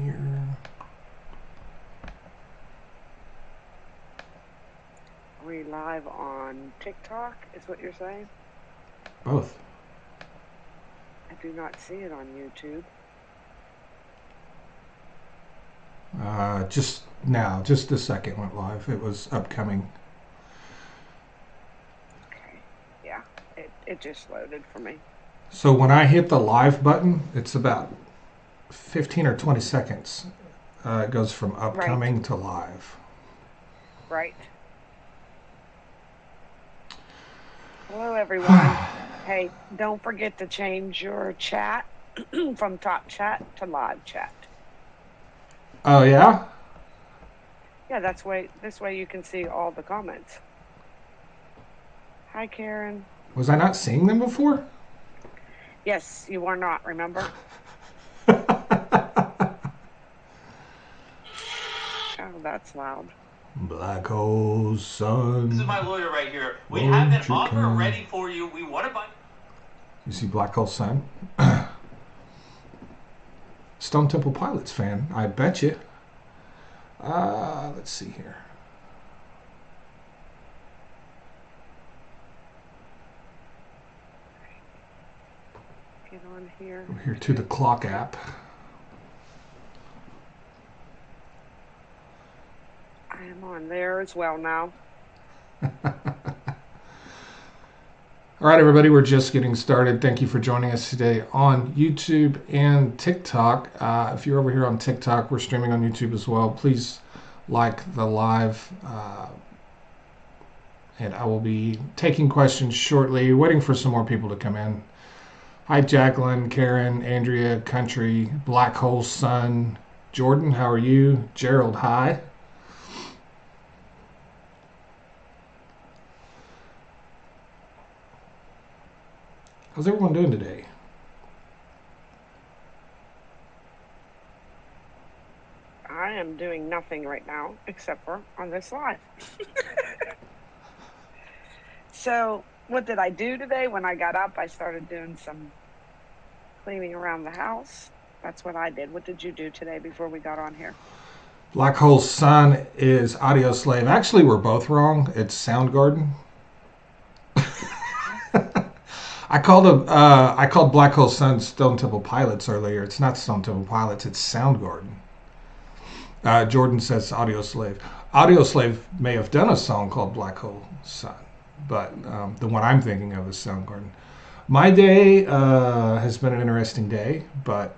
here. Are we live on TikTok, is what you're saying? Both. I do not see it on YouTube. Just now, just a second went live. It was upcoming. Okay. Yeah, it just loaded for me. So when I hit the live button, it's about 15 or 20 seconds. It goes from upcoming Right. to live. Right. Hello, everyone. Hey, don't forget to change your chat from top chat to live chat. Oh, yeah? Yeah, this way you can see all the comments. Hi, Karen. Was I not seeing them before? Yes, you are not, remember? Oh, that's loud. Black hole sun. This is my lawyer right here. We have an offer ready for you. We want to buy. You see Black Hole Sun? Stone Temple Pilots fan, I bet you. Let's see here. Get on here. We're here to the clock app. I am on there as well now. All right, everybody, we're just getting started. Thank you for joining us today on YouTube and TikTok. If you're over here on TikTok, we're streaming on YouTube as well. Please like the live, and I will be taking questions shortly, waiting for some more people to come in. Hi, Jacqueline, Karen, Andrea, Country, Black Hole Sun, Jordan, how are you? Gerald, hi. How's everyone doing today? I am doing nothing right now except for on this live. So, what did I do today? When I got up, I started doing some cleaning around the house. That's what I did. What did you do today before we got on here? Black Hole Sun is Audio Slave. Actually, we're both wrong. It's Soundgarden. I called Black Hole Sun Stone Temple Pilots earlier. It's not Stone Temple Pilots. It's Soundgarden. Jordan says Audio Slave. Audio Slave may have done a song called Black Hole Sun, but the one I'm thinking of is Soundgarden. My day has been an interesting day, but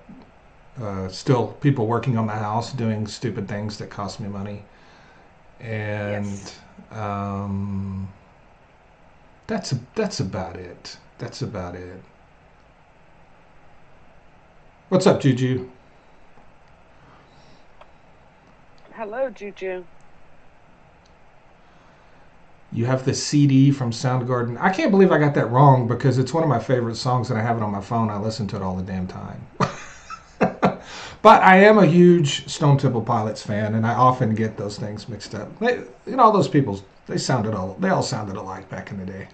still people working on the house doing stupid things that cost me money, and Yes. that's about it. That's about it. What's up, Juju? Hello, Juju. You have the CD from Soundgarden. I can't believe I got that wrong because it's one of my favorite songs and I have it on my phone. I listen to it all the damn time. But I am a huge Stone Temple Pilots fan, and I often get those things mixed up. All those people, they all sounded alike back in the day.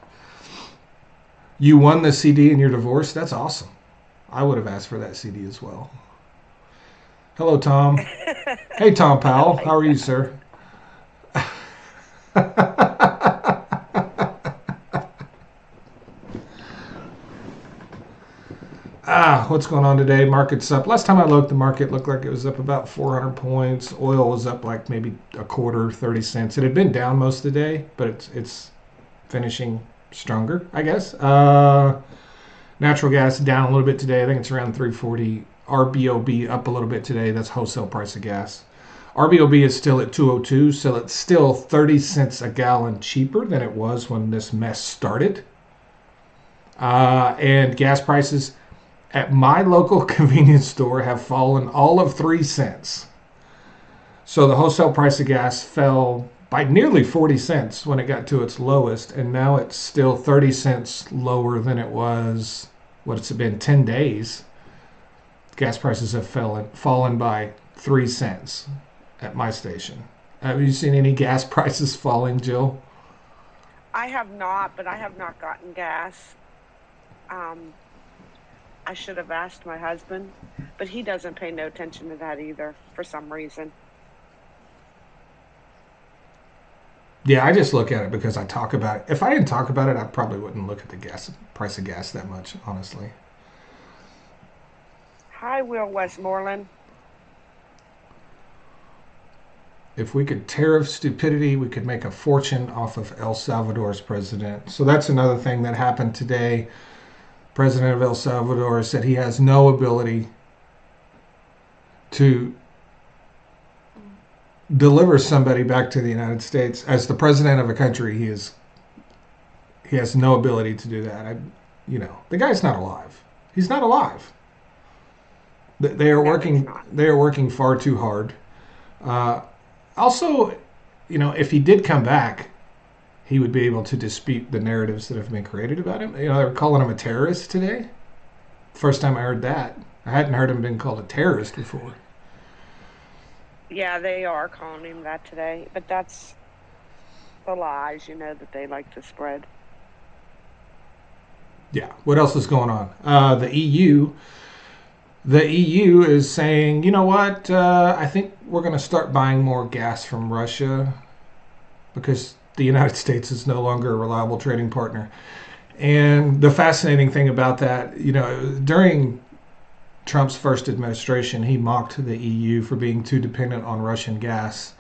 You won the CD in your divorce? That's awesome. I would have asked for that CD as well. Hello, Tom. Hey, Tom Powell. How are you, sir? What's going on today? Market's up. Last time I looked, the market looked like it was up about 400 points. Oil was up like maybe a quarter, 30 cents. It had been down most of the day, but it's finishing stronger, I guess. Natural gas down a little bit today. I think it's around 340. RBOB up a little bit today. That's wholesale price of gas. RBOB is still at 202, so it's still 30 cents a gallon cheaper than it was when this mess started. And gas prices at my local convenience store have fallen all of 3 cents. So the wholesale price of gas fell by nearly 40 cents when it got to its lowest, and now it's still 30 cents lower than it was, what's it been, 10 days. Gas prices have fallen by 3 cents at my station. Have you seen any gas prices falling, Jill? I have not, but I have not gotten gas. I should have asked my husband, but he doesn't pay no attention to that either for some reason. Yeah, I just look at it because I talk about it. If I didn't talk about it, I probably wouldn't look at the gas price of gas that much, honestly. Hi, Will Westmoreland. If we could tariff stupidity, we could make a fortune off of El Salvador's president. So that's another thing that happened today. President of El Salvador said he has no ability to deliver somebody back to the United States. As the president of a country, he has no ability to do that. The guy's not alive. He's not alive. They are working. They are working far too hard. Also, if he did come back, he would be able to dispute the narratives that have been created about him. They were calling him a terrorist today. First time I heard that. I hadn't heard him being called a terrorist before. Yeah, they are calling him that today, but that's the lies, that they like to spread. Yeah. What else is going on? The EU. The EU is saying, you know what? I think we're going to start buying more gas from Russia because the United States is no longer a reliable trading partner. And the fascinating thing about that, during Trump's first administration, he mocked the EU for being too dependent on Russian gas.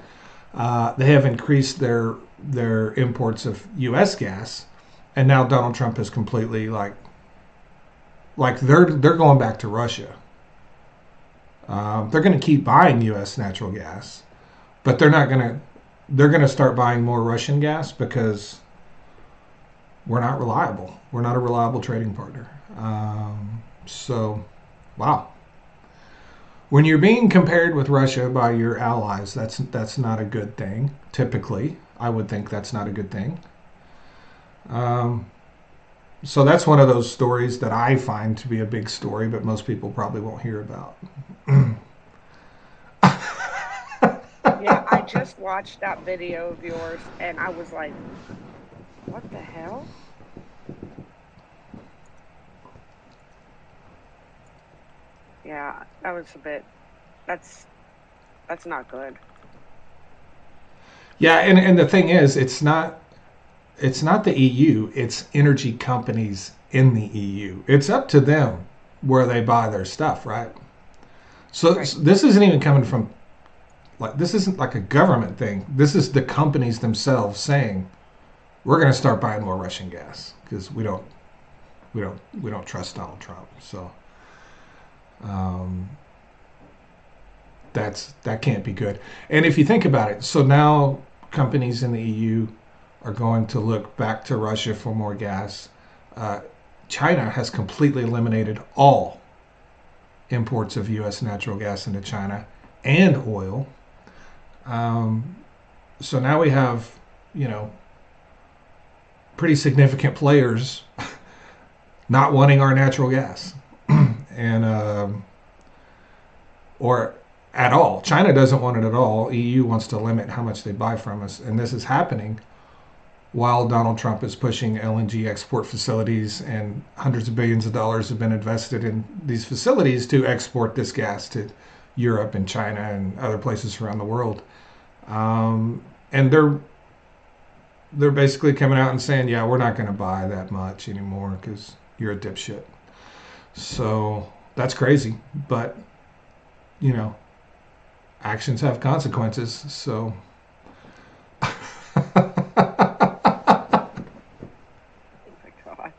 They have increased their imports of U.S. gas, and now Donald Trump is completely like they're going back to Russia. They're going to keep buying U.S. natural gas, but they're going to start buying more Russian gas because we're not reliable. We're not a reliable trading partner. Wow. When you're being compared with Russia by your allies, that's not a good thing. Typically, I would think that's not a good thing. So that's one of those stories that I find to be a big story, but most people probably won't hear about. Yeah, I just watched that video of yours, and I was like, what the hell? Yeah, that was that's not good. Yeah, and the thing is, it's not the EU, it's energy companies in the EU. It's up to them where they buy their stuff, right? So Right. this isn't even coming from, this isn't like a government thing. This is the companies themselves saying, we're going to start buying more Russian gas because we don't trust Donald Trump. So that can't be good. And if you think about it, so now companies in the EU are going to look back to Russia for more gas. China has completely eliminated all imports of U.S. natural gas into China and oil. So now we have, pretty significant players not wanting our natural gas, and or at all. China doesn't want it at all. EU wants to limit how much they buy from us, and this is happening while Donald Trump is pushing LNG export facilities, and hundreds of billions of dollars have been invested in these facilities to export this gas to Europe and China and other places around the world. And they're basically coming out and saying, yeah, we're not going to buy that much anymore because you're a dipshit. So that's crazy, but actions have consequences. So God.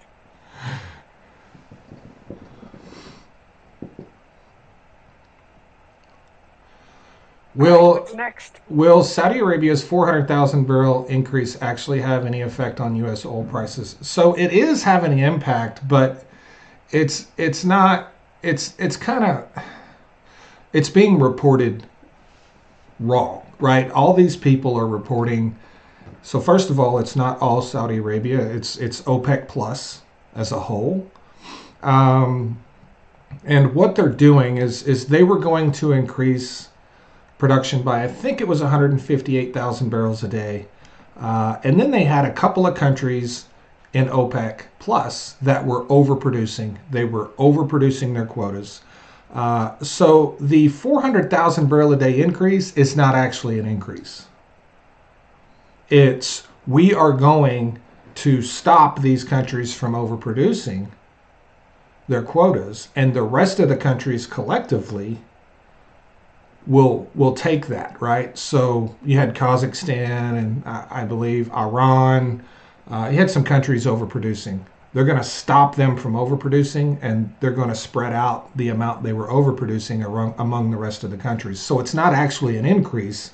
What's next? Will Saudi Arabia's 400,000 barrel increase actually have any effect on U.S. oil prices? So it is having an impact, but it's not. It's kind of it's being reported wrong, right? All these people are reporting. So first of all, it's not all Saudi Arabia. It's OPEC Plus as a whole. And what they're doing is they were going to increase production by, I think it was 158,000 barrels a day. And then they had a couple of countries in OPEC Plus that were overproducing. They were overproducing their quotas. So the 400,000 barrel a day increase is not actually an increase. It's we are going to stop these countries from overproducing their quotas, and the rest of the countries collectively will take that, right? So you had Kazakhstan and I believe Iran. You had some countries overproducing. They're going to stop them from overproducing, and they're going to spread out the amount they were overproducing among the rest of the countries. So it's not actually an increase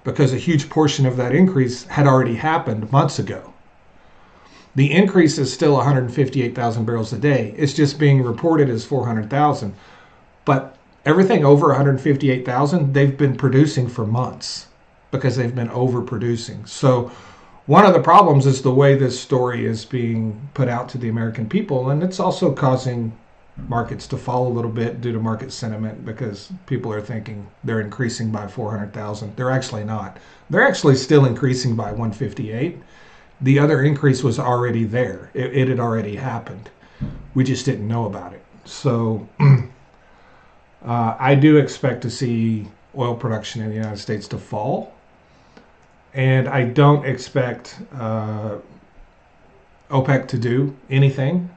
because a huge portion of that increase had already happened months ago. The increase is still 158,000 barrels a day. It's just being reported as 400,000. But everything over 158,000, they've been producing for months because they've been overproducing. So one of the problems is the way this story is being put out to the American people, and it's also causing markets to fall a little bit due to market sentiment because people are thinking they're increasing by 400,000. They're actually not. They're actually still increasing by 158. The other increase was already there. It had already happened. We just didn't know about it. So I do expect to see oil production in the United States to fall. And I don't expect OPEC to do anything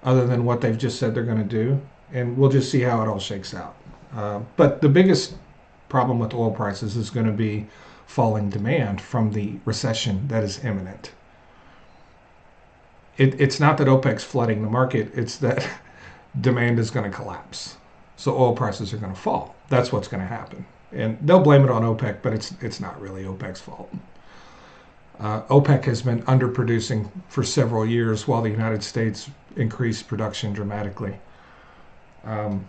other than what they've just said they're going to do. And we'll just see how it all shakes out. But the biggest problem with oil prices is going to be falling demand from the recession that is imminent. It's not that OPEC's flooding the market, it's that demand is going to collapse. So oil prices are going to fall. That's what's going to happen. And they'll blame it on OPEC, but it's not really OPEC's fault. OPEC has been underproducing for several years while the United States increased production dramatically.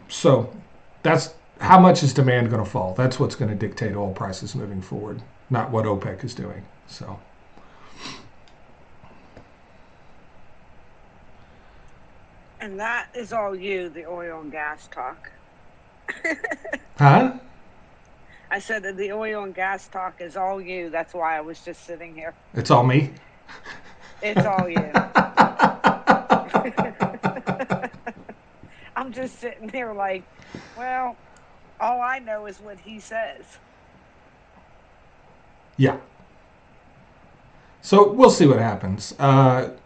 So that's how much is demand going to fall? That's what's going to dictate oil prices moving forward, not what OPEC is doing. So. And that is all you, the oil and gas talk. Huh? I said that the oil and gas talk is all you. That's why I was just sitting here. It's all me? It's all you. I'm just sitting here like, well, all I know is what he says. Yeah. So we'll see what happens.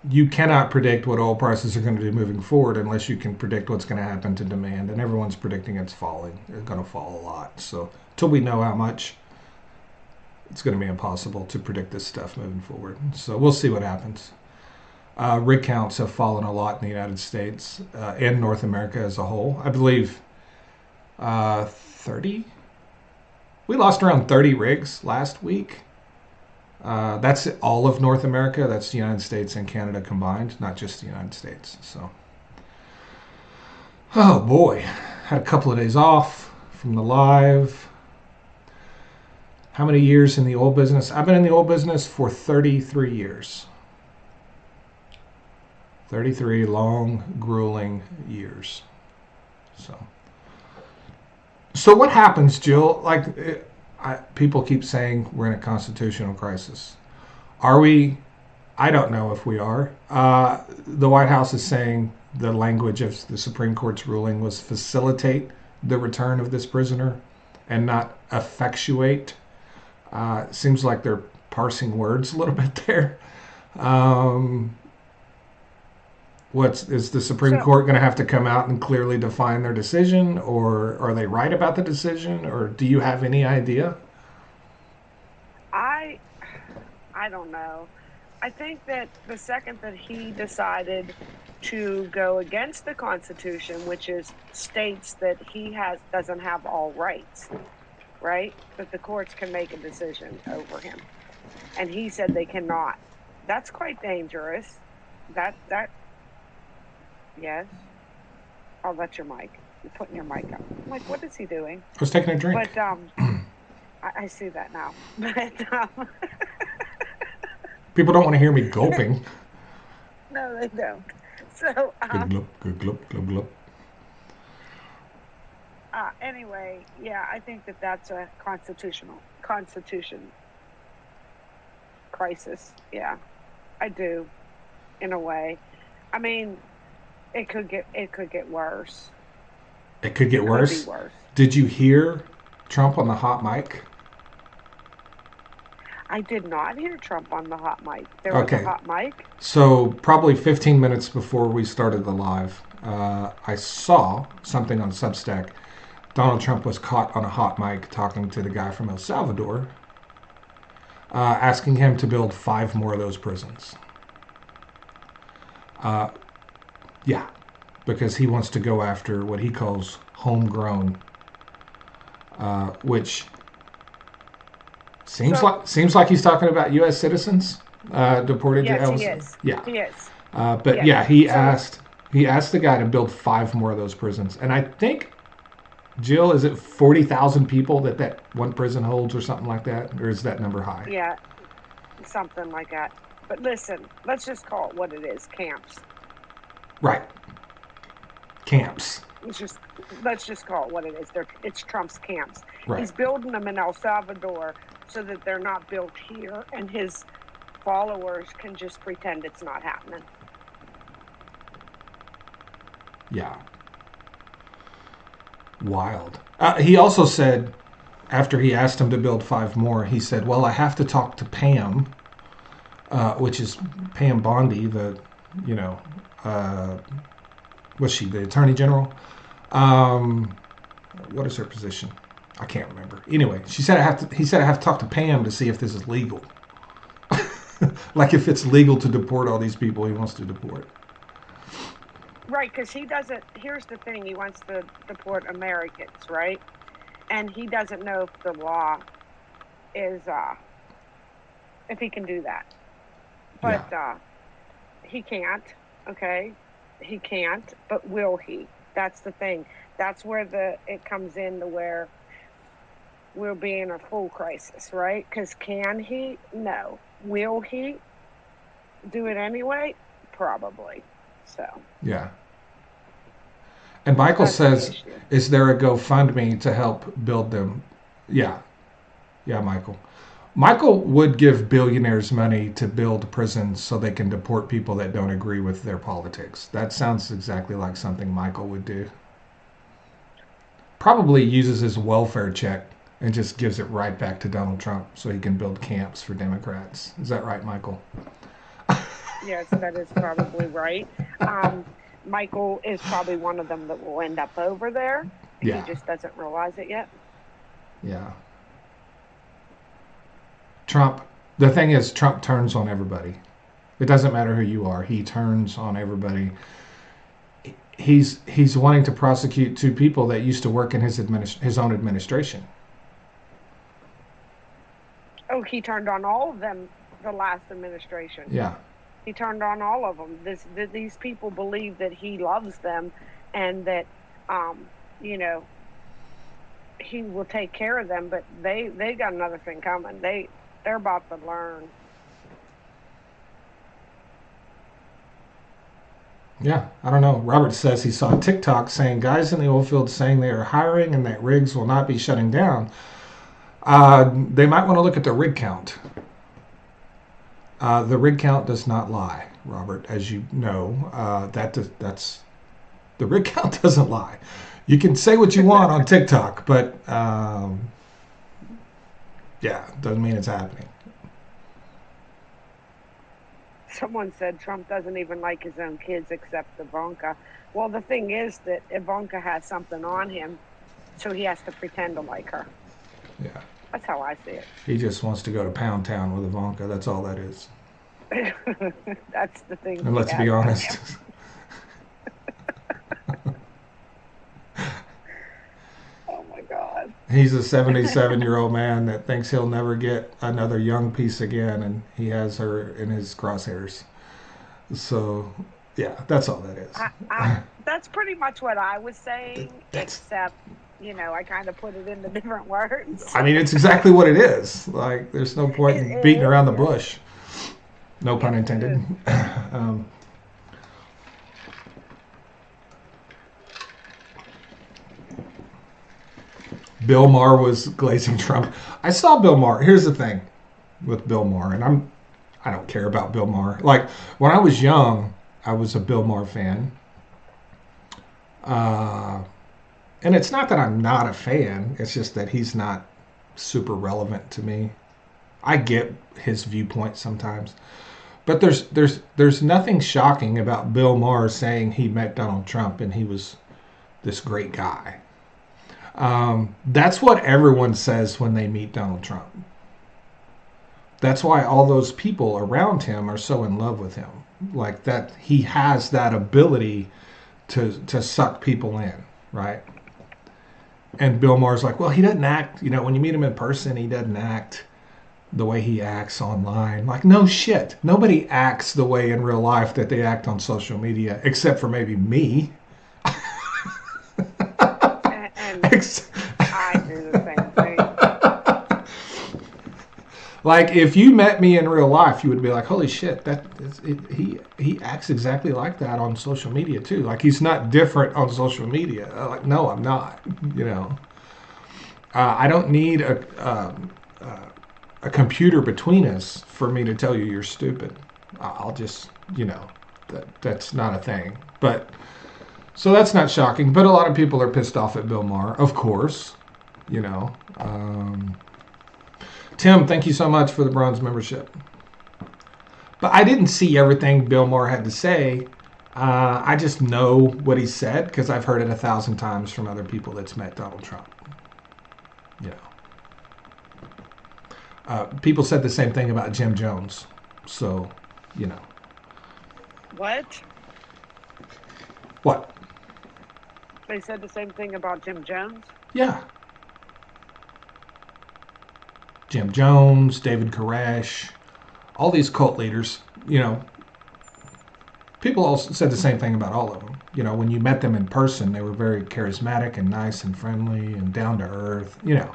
You cannot predict what oil prices are going to do moving forward unless you can predict what's going to happen to demand. And everyone's predicting it's falling. It's going to fall a lot. So until we know how much, it's going to be impossible to predict this stuff moving forward. So we'll see what happens. Rig counts have fallen a lot in the United States and North America as a whole. I believe 30? We lost around 30 rigs last week. That's all of North America. That's the United States and Canada combined, not just the United States. So, oh boy, had a couple of days off from the live. How many years in the oil business? I've been in the oil business for 33 years. 33 long, grueling years. So what happens, Jill? People keep saying we're in a constitutional crisis. Are we? I don't know if we are. The White House is saying the language of the Supreme Court's ruling was facilitate the return of this prisoner and not effectuate. Seems like they're parsing words a little bit there. Is the Supreme Court going to have to come out and clearly define their decision, or are they right about the decision, or do you have any idea? I don't know. I think that the second that he decided to go against the Constitution, which states that he doesn't have all rights, right? That the courts can make a decision over him, and he said they cannot. That's quite dangerous. That. Yes. Oh, that's your mic. You're putting your mic up. I'm like, what is he doing? I was taking a drink. But I see that now. But people don't want to hear me gulping. No, they don't. So good gulp. Anyway, yeah, I think that's a constitution crisis. Yeah, I do. in a way. I mean, it could get worse. It could get Could be worse. worse. Did you hear Trump on the hot mic? I did not hear Trump on the hot mic. There was a Okay, hot mic. so probably 15 minutes before we started the live, I saw something on Substack. Donald Trump was caught on a hot mic talking to the guy from El Salvador, asking him to build 5 more of those prisons. Uh, yeah, because he wants to go after what he calls homegrown, which seems like he's talking about U.S. citizens deported to Yes, El he Salvador. is. Yeah, He is. but Yes. yeah, he So asked the guy to build 5 more of those prisons, and I think Jill, is it 40,000 people that one prison holds, or something like that, or is that number high? yeah, something like that. But listen, let's just call it what it is: camps. Right, camps. Let's just call it what it is. It's Trump's camps. Right. He's building them in El Salvador so that they're not built here, and his followers can just pretend it's not happening. Yeah. Wild. He also said, after he asked him to build 5 more, he said, "Well, I have to talk to Pam, which is Pam Bondi, the, you know, was she the Attorney General? What is her position? I can't remember. Anyway, he said I have to talk to Pam to see if this is legal. Like if it's legal to deport all these people he wants to deport." Right, because he doesn't. Here's the thing: he wants to deport Americans, right? And he doesn't know if the law is if he can do that. But Yeah. he can't. Okay, he can't. But will he? That's the thing. That's where it comes in to where we'll be in a full crisis, right? Because can he? No. Will he do it anyway? Probably. So Yeah. And Michael that's the says, issue. "Is there a GoFundMe to help build them?" Yeah. Yeah, Michael. Michael would give billionaires money to build prisons so they can deport people that don't agree with their politics. That sounds exactly like something Michael would do. Probably uses his welfare check and just gives it right back to Donald Trump so he can build camps for Democrats. Is that right, Michael? Yes, that is probably right. Michael is probably one of them that will end up over there. Yeah. He just doesn't realize it yet. Yeah. Trump, the thing is, Trump turns on everybody. It doesn't matter who you are. He turns on everybody. He's wanting to prosecute 2 people that used to work in his own administration. Oh, he turned on all of them the last administration. Yeah. He turned on all of them. These people believe that he loves them and that, you know, he will take care of them, but they got another thing coming. They're about to learn. Yeah, I don't know. Robert says he saw TikTok saying guys in the oil field saying they are hiring and that rigs will not be shutting down. They might want to look at the rig count. The rig count does not lie, Robert, as you know. That's the rig count doesn't lie. You can say what you want on TikTok, but yeah, doesn't mean it's happening. Someone said Trump doesn't even like his own kids except Ivanka. Well, the thing is that Ivanka has something on him, so he has to pretend to like her. Yeah. That's how I see it. He just wants to go to Pound Town with Ivanka. That's all that is. That's the thing. And let's be honest. Oh my God. He's a 77-year-old man that thinks he'll never get another young piece again, and he has her in his crosshairs. So, yeah, that's all that is. That's pretty much what I was saying, except, you know, I kind of put it into different words. I mean, it's exactly what it is. Like, there's no point in beating around the bush. No pun intended. Bill Maher was glazing Trump. I saw Bill Maher. Here's the thing with Bill Maher, and I don't care about Bill Maher. Like when I was young, I was a Bill Maher fan. Uh, and it's not that I'm not a fan. It's just that he's not super relevant to me. I get his viewpoint sometimes, but there's nothing shocking about Bill Maher saying he met Donald Trump and he was this great guy. That's what everyone says when they meet Donald Trump. That's why all those people around him are so in love with him. Like that, he has that ability to suck people in, right? And Bill Maher's like, well, he doesn't act. When you meet him in person, he doesn't act the way he acts online. Like, no shit. Nobody acts the way in real life that they act on social media, except for maybe me. And I do the same thing. Like, if you met me in real life, you would be like, holy shit, he acts exactly like that on social media, too. Like, he's not different on social media. Like, no, I'm not, I don't need a computer between us for me to tell you you're stupid. I'll just, that's not a thing. But, so that's not shocking. But a lot of people are pissed off at Bill Maher, of course, Tim, thank you so much for the bronze membership. But I didn't see everything Bill Maher had to say. I just know what he said because I've heard it 1,000 times from other people that's met Donald Trump. People said the same thing about Jim Jones. So, What? What? They said the same thing about Jim Jones? Yeah. Jim Jones, David Koresh, all these cult leaders, people all said the same thing about all of them. When you met them in person, they were very charismatic and nice and friendly and down to earth, Yeah.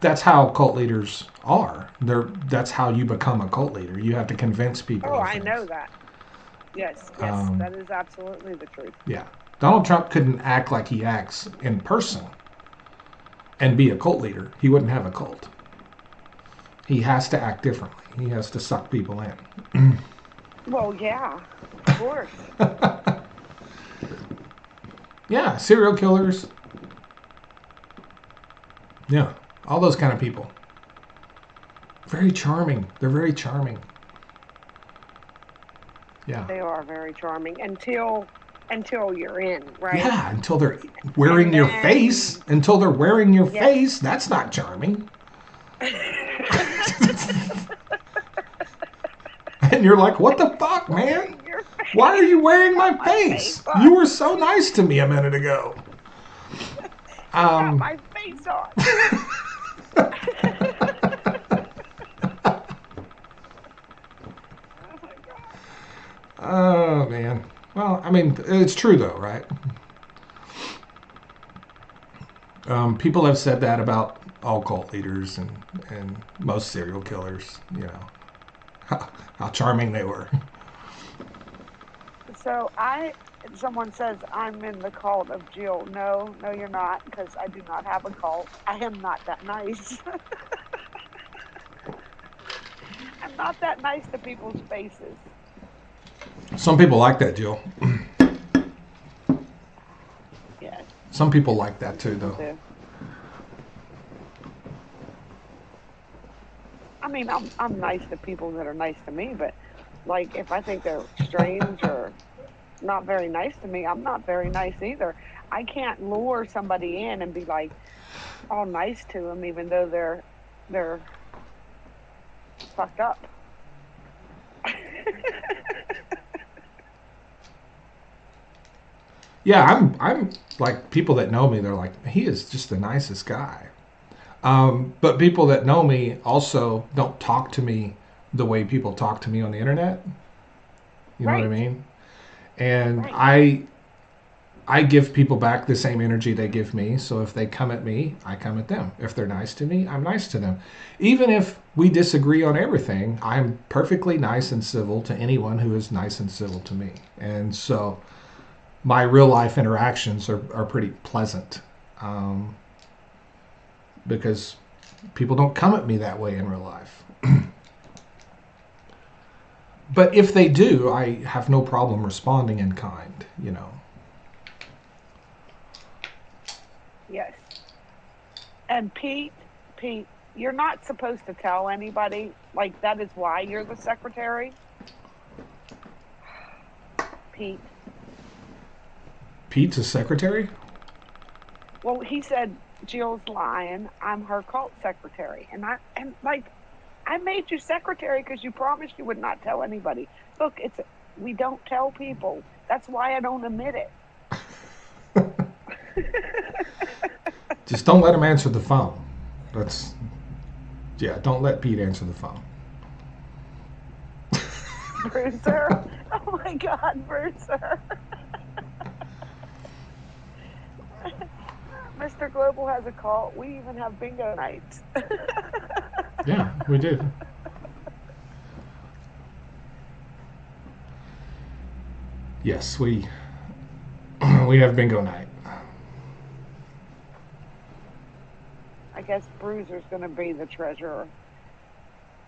That's how cult leaders are. That's how you become a cult leader. You have to convince people. Oh, of I things. know that. Yes, that is absolutely the truth. Yeah. Donald Trump couldn't act like he acts in person and be a cult leader. He wouldn't have a cult. He has to act differently. He has to suck people in. Well, yeah, of course. Yeah, serial killers. Yeah, all those kind of people. Very charming. They're very charming. Yeah. They are very charming until you're in, right? Yeah, until they're wearing your face. Until they're wearing your face. That's not charming. And you're like, what the fuck, man? Why are you wearing my face? You were so nice to me a minute ago. Got my face on. Oh, man. Well, I mean, it's true, though, right? People have said that about all cult leaders and most serial killers, how charming they were. So someone says I'm in the cult of Jill. No, you're not, because I do not have a cult. I am not that nice. I'm not that nice to people's faces. Some people like that, Jill. Yeah. Some people like that too, though. I mean, I'm nice to people that are nice to me, but like if I think they're strange or not very nice to me, I'm not very nice either. I can't lure somebody in and be like all nice to them, even though they're fucked up. Yeah, I'm like people that know me. They're like, he is just the nicest guy. But people that know me also don't talk to me the way people talk to me on the internet. You know what I mean? And I give people back the same energy they give me. So if they come at me, I come at them. If they're nice to me, I'm nice to them. Even if we disagree on everything, I'm perfectly nice and civil to anyone who is nice and civil to me. And so my real life interactions are pretty pleasant. Because people don't come at me that way in real life. But if they do, I have no problem responding in kind, you know. Yes. And Pete, you're not supposed to tell anybody. Like, that is why you're the secretary. Pete. Pete's a secretary? Well, he said Jill's lying. I'm her cult secretary. And I made you secretary because you promised you would not tell anybody. Look, we don't tell people. That's why I don't admit it. Just don't let him answer the phone. Don't let Pete answer the phone. Bruiser. Oh my God, Bruiser. Mr. Global has a cult. We even have bingo nights. Yeah, we do. Yes, we have bingo night. I guess Bruiser's going to be the treasurer.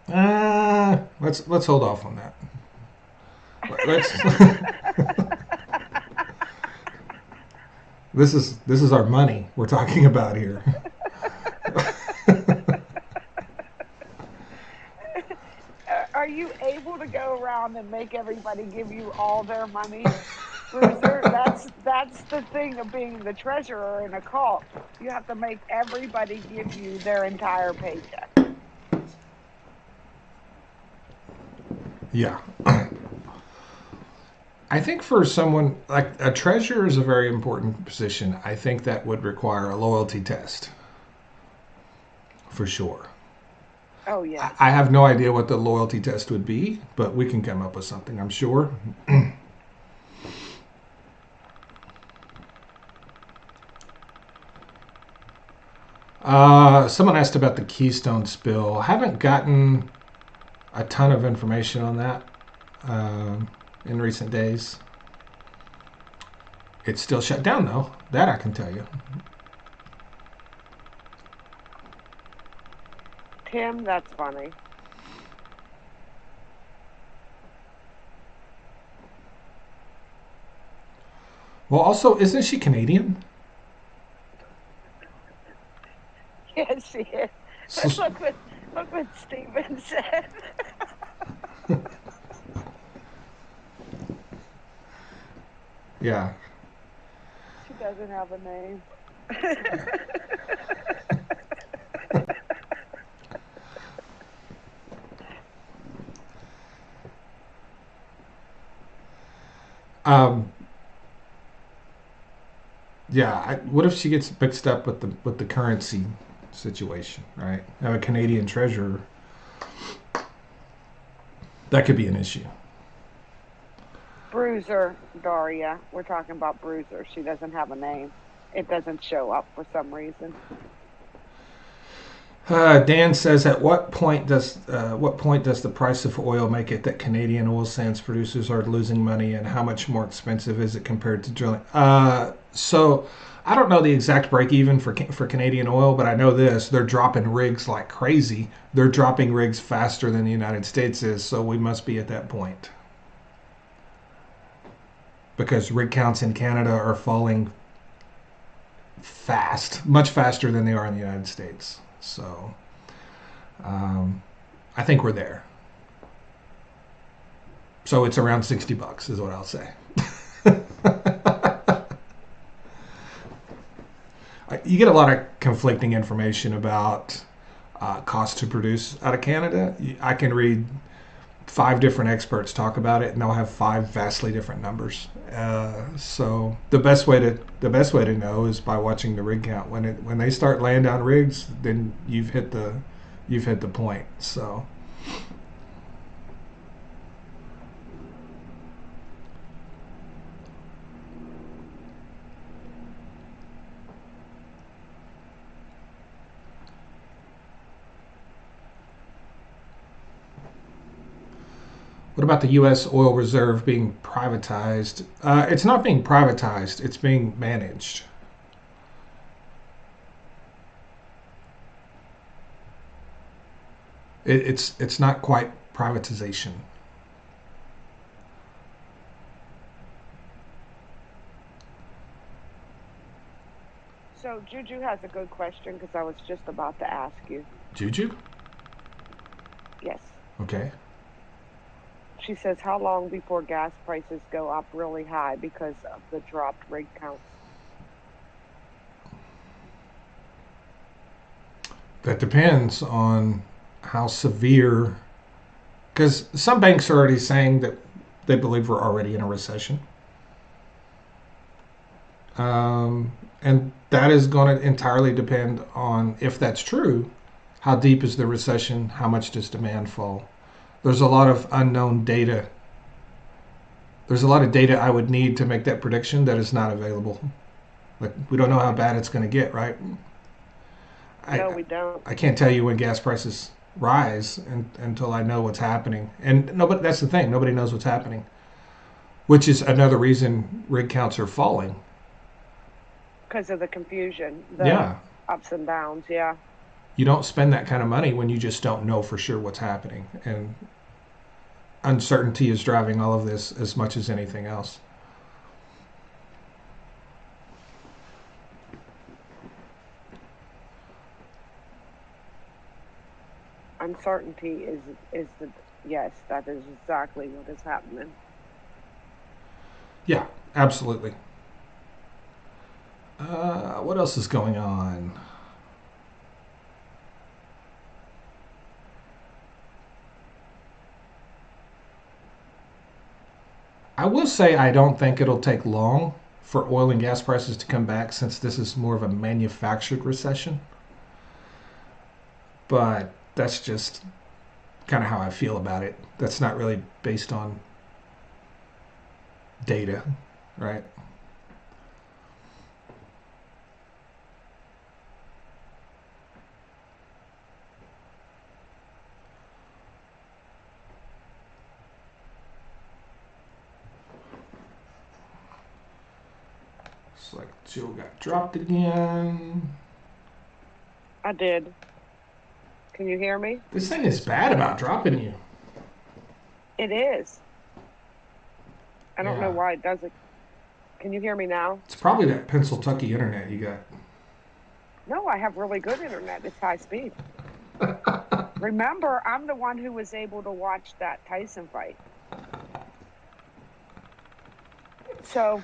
Let's hold off on that. Let's. This is our money we're talking about here. Are you able to go around and make everybody give you all their money, Bruiser? That's the thing of being the treasurer in a cult. You have to make everybody give you their entire paycheck. Yeah. I think for someone like a treasurer is a very important position. I think that would require a loyalty test. For sure. Oh, yeah. I have no idea what the loyalty test would be, but we can come up with something, I'm sure. Someone asked about the Keystone spill. I haven't gotten a ton of information on that in recent days. It's still shut down, though. That I can tell you. Tim, that's funny. Well, also, isn't she Canadian? Yes, she is. So, Look what Steven said. yeah. She doesn't have a name. Um, what if she gets mixed up with the currency situation, right? Have a Canadian treasurer. That could be an issue. Bruiser, Daria. We're talking about Bruiser. She doesn't have a name. It doesn't show up for some reason. Dan says, at what point does the price of oil make it that Canadian oil sands producers are losing money, and how much more expensive is it compared to drilling? So I don't know the exact break even for Canadian oil, but I know this: they're dropping rigs like crazy. They're dropping rigs faster than the United States is, so we must be at that point because rig counts in Canada are falling fast, much faster than they are in the United States. So I think we're there. So it's around $60 is what I'll say. You get a lot of conflicting information about cost to produce out of Canada. I can read 5 different experts talk about it, and they'll have 5 vastly different numbers. So the best way to know is by watching the rig count. When they start laying down rigs, then you've hit the point. So. What about the U.S. oil reserve being privatized? It's not being privatized. It's being managed. It's not quite privatization. Juju has a good question because I was just about to ask you. Juju? Yes. Okay. She says, how long before gas prices go up really high because of the dropped rig counts? That depends on how severe, because some banks are already saying that they believe we're already in a recession. And that is going to entirely depend on, if that's true, how deep is the recession, how much does demand fall. There's a lot of unknown data. There's a lot of data I would need to make that prediction that is not available. Like, we don't know how bad it's going to get, right? No, I we don't. I can't tell you when gas prices rise until I know what's happening. And nobody, that's the thing, nobody knows what's happening, which is another reason rig counts are falling. Because of the confusion, the Yeah, ups and downs, yeah. you don't spend that kind of money when you just don't know for sure what's happening. And uncertainty is driving all of this as much as anything else. Uncertainty is the yes, that is exactly what is happening. Yeah, absolutely. What else is going on? I will say I don't think it'll take long for oil and gas prices to come back, since this is more of a manufactured recession. But that's just kind of how I feel about it. That's not really based on data, right? It's like Joe got dropped again. I did. Can you hear me? This thing is bad about dropping you. It is. I don't know Yeah. why it does it. Can you hear me now? It's probably that Pennsylvania internet you got. No, I have really good internet. It's high speed. Remember, I'm the one who was able to watch that Tyson fight. So,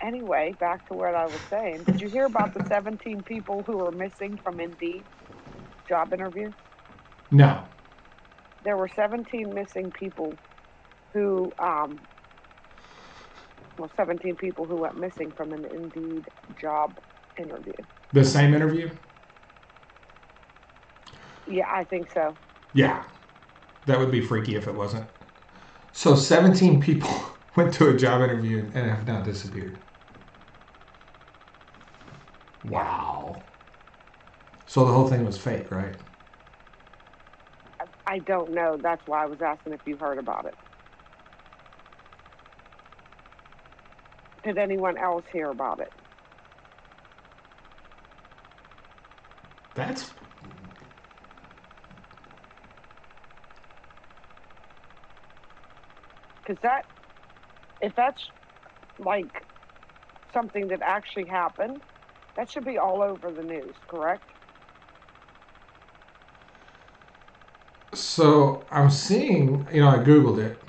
anyway, back to what I was saying. Did you hear about the 17 people who were missing from Indeed job interview? No. There were 17 missing people who, 17 people who went missing from an Indeed job interview. The same interview? Yeah, I think so. Yeah. That would be freaky if it wasn't. So 17 people went to a job interview and have now disappeared. Wow. So the whole thing was fake, right? I don't know. That's why I was asking if you heard about it. Did anyone else hear about it? That's Because if that's like something that actually happened, that should be all over the news, correct? so I'm seeing, I Googled it,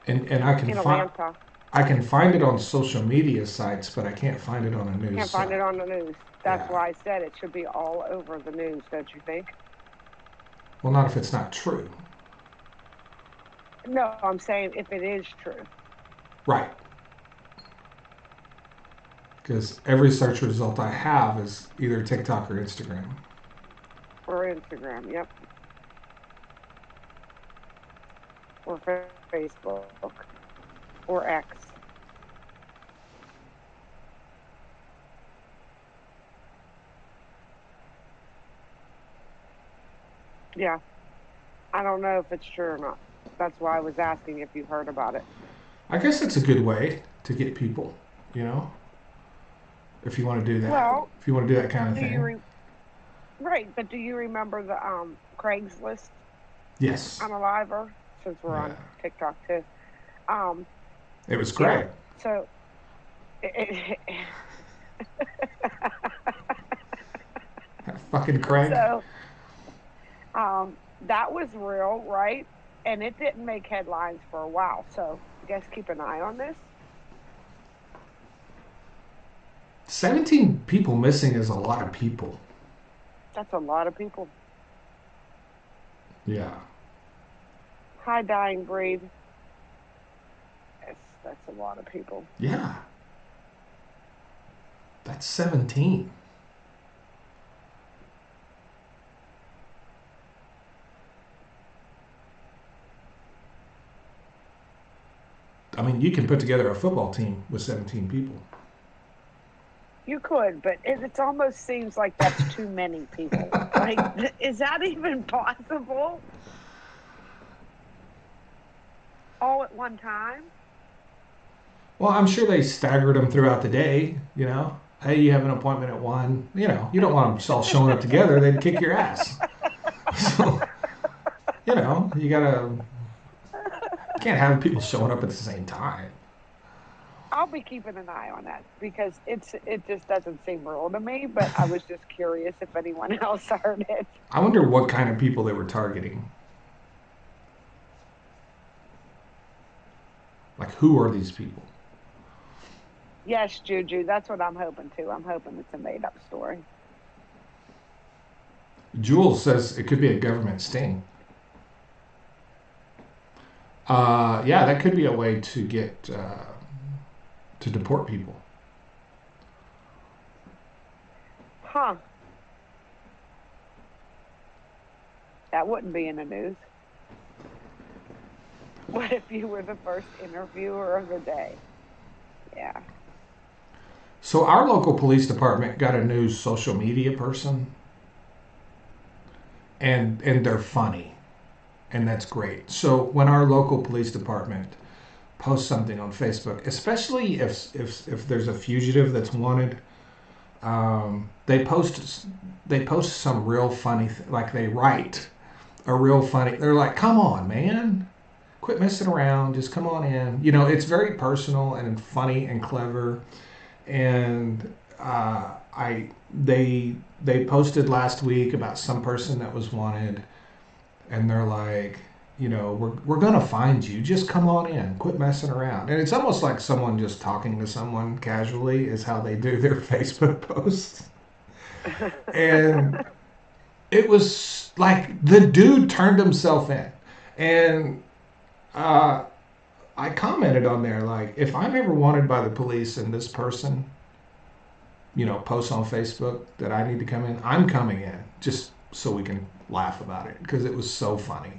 and In Atlanta. I can find it on social media sites, but I can't find it on a news Can't find site. it on the news. That's Yeah. why I said it should be all over the news, don't you think? Well, not if it's not true. No, I'm saying if it is true. Right. Because every search result I have is either TikTok or Instagram. Or Instagram, yep. Or Facebook. Or X. Yeah. I don't know if it's true or not. That's why I was asking if you heard about it. I guess it's a good way to get people, if you want to do that. Well, If you want to do that kind of do you thing. right, but do you remember the Craigslist Yes. Unaliver? Since we're Yeah. on TikTok too. Um, It was yeah. Craig. So, Fucking Craig. so that was real, right? And it didn't make headlines for a while. So, I guess keep an eye on this. 17 people missing is a lot of people. That's a lot of people. Yeah. High dying breed. That's a lot of people. Yeah. That's 17. I mean, you can put together a football team with 17 people. You could, but it almost seems like that's too many people. Like, is that even possible? All at one time? Well, I'm sure they staggered them throughout the day, you know. Hey, you have an appointment at 1. You know, you don't want them all showing up together. They'd kick your ass. So, you know, you can't have people showing up at the same time. I'll be keeping an eye on that because it just doesn't seem real to me, but I was just curious if anyone else heard it. I wonder what kind of people they were targeting. Like, who are these people? Yes, Juju, that's what I'm hoping too. I'm hoping it's a made up story. Jules says it could be a government sting. Yeah, that could be a way to get to deport people. Huh. That wouldn't be in the news. What if you were the first interviewer of the day? Yeah. So our local police department got a new social media person, and they're funny, and that's great. So when our local police department posts something on Facebook, especially if there's a fugitive that's wanted, they post some real funny like they write a real funny. They're like, "Come on, man, quit messing around. Just come on in." You know, it's very personal and funny and clever. And I they posted last week about some person that was wanted, and they're like, you know, we're gonna find you. Just come on in. Quit messing around. And it's almost like someone just talking to someone casually is how they do their Facebook posts. And it was like the dude turned himself in, and uh, I commented on there like, if I'm ever wanted by the police and this person, you know, posts on Facebook that I need to come in, I'm coming in just so we can laugh about it because it was so funny.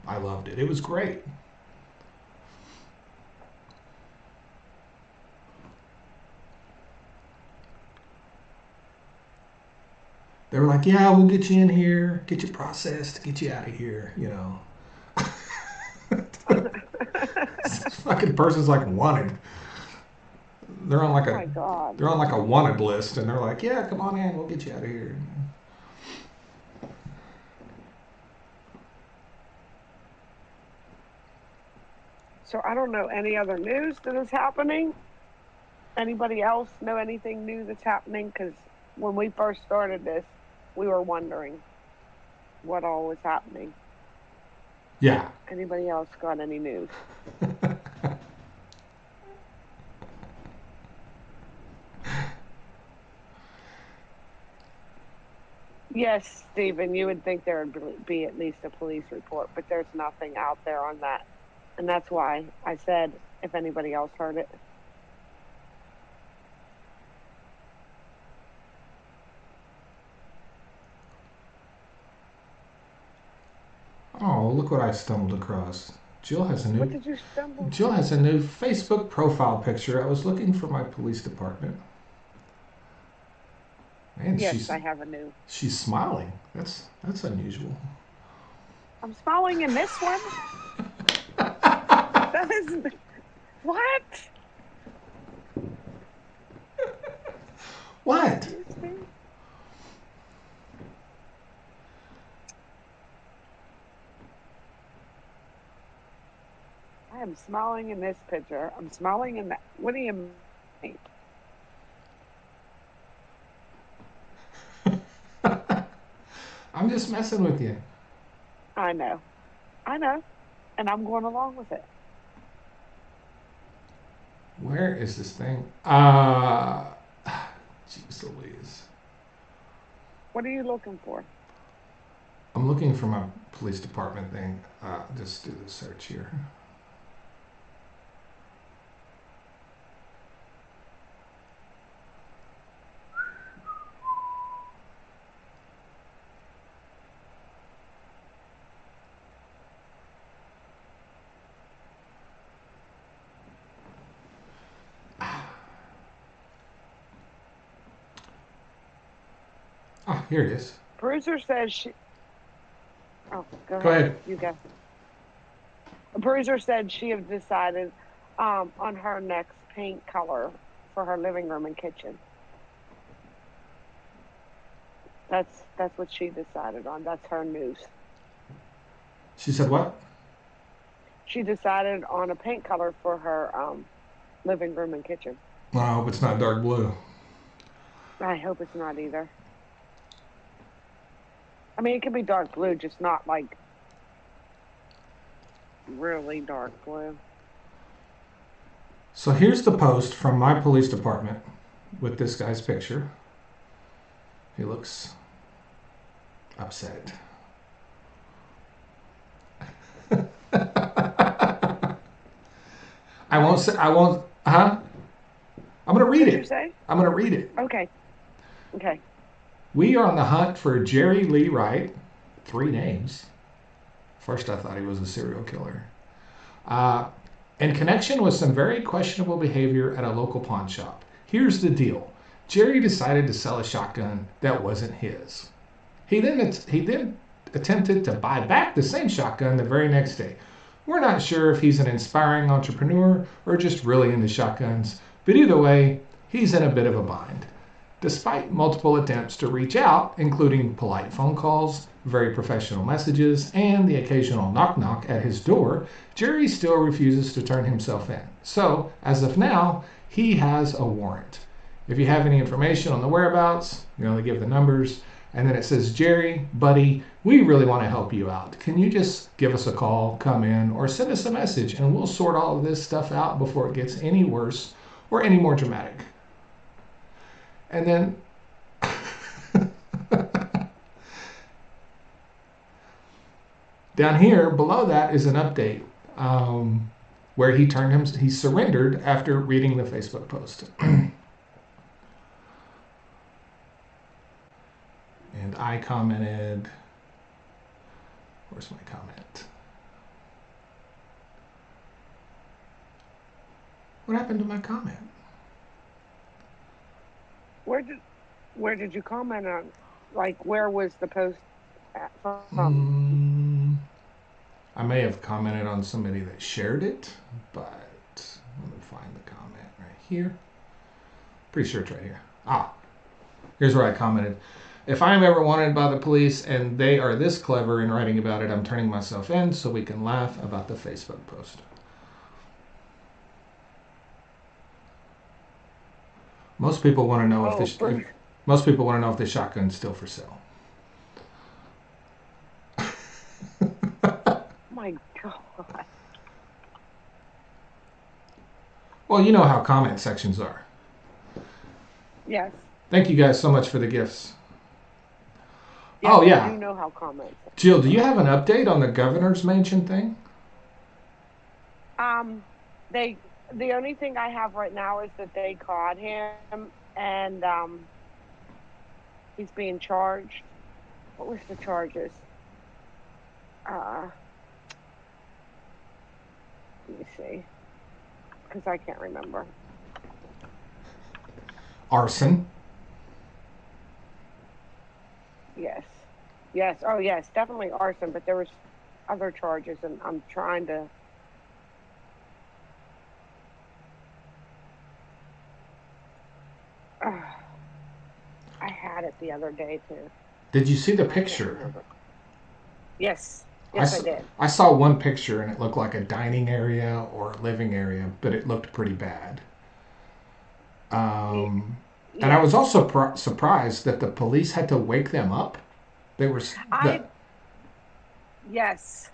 I loved it. It was great. They were like, "Yeah, we'll get you in here, get you processed, get you out of here." You know, this fucking person's like wanted. They're on like Oh a my God. they're on like a wanted list, and they're like, "Yeah, come on in, we'll get you out of here." So I don't know any other news that is happening. Anybody else know anything new that's happening? Because when we first started this, we were wondering what all was happening. Yeah. Anybody else got any news? Yes, Stephen, you would think there would be at least a police report, but there's nothing out there on that. And that's why I said if anybody else heard it. Oh, look what I stumbled across. Jill has a What new did you stumble Jill across? has a new Facebook profile picture. I was looking for my police department. And Yes, she's I have a new. she's smiling. That's unusual. I'm smiling in this one. That is what? What? You see? I smiling in this picture. I'm smiling in that. What do you mean? I'm just messing with you. I know. I know. And I'm going along with it. Where is this thing? Jeez Louise. What are you looking for? I'm looking for my police department thing. Just do the search here. Ah, here it is. Bruiser says she. Oh, go Go ahead. ahead. You go. Bruiser said she have decided on her next paint color for her living room and kitchen. That's what she decided on. That's her news. She said what? She decided on a paint color for her living room and kitchen. Well, I hope it's not dark blue. I hope it's not either. I mean, it could be dark blue, just not like really dark blue. So here's the post from my police department with this guy's picture. He looks upset. I won't say, I won't, huh? I'm going to read What did you it. say? I'm going to read it. Okay. Okay. We are on the hunt for Jerry Lee Wright. 3 names. First, I thought he was a serial killer. In connection with some very questionable behavior at a local pawn shop. Here's the deal. Jerry decided to sell a shotgun that wasn't his. He then attempted to buy back the same shotgun the very next day. We're not sure if he's an inspiring entrepreneur or just really into shotguns, but either way, he's in a bit of a bind. Despite multiple attempts to reach out, including polite phone calls, very professional messages, and the occasional knock-knock at his door, Jerry still refuses to turn himself in. So, as of now, he has a warrant. If you have any information on the whereabouts, you only give the numbers, and then it says, Jerry, buddy, we really want to help you out. Can you just give us a call, come in, or send us a message, and we'll sort all of this stuff out before it gets any worse or any more dramatic. And then down here below that is an update where he surrendered after reading the Facebook post. And I commented, where's my comment? What happened to my comment? Where did you comment on? Like, where was the post from? I may have commented on somebody that shared it, but let me find the comment right here. Pretty sure it's right here. Here's where I commented. If I am ever wanted by the police and they are this clever in writing about it, I'm turning myself in so we can laugh about the Facebook post. Most people want to know most people want to know if the shotgun's still for sale. My God. Well, you know how comment sections are. Yes. Thank you guys so much for the gifts. Yes, oh yeah. I do know how comments. Jill, do you have an update on the governor's mansion thing? The only thing I have right now is that they caught him and he's being charged. What was the charges? Let me see, because I can't remember. Arson. Yes. Oh yes, definitely arson. But there was other charges, and I'm trying to. I had it the other day too. Did you see the picture? Yes. Yes, I did. I saw one picture and it looked like a dining area or a living area, but it looked pretty bad. And I was Yes. also surprised that the police had to wake them up. They were I Yes.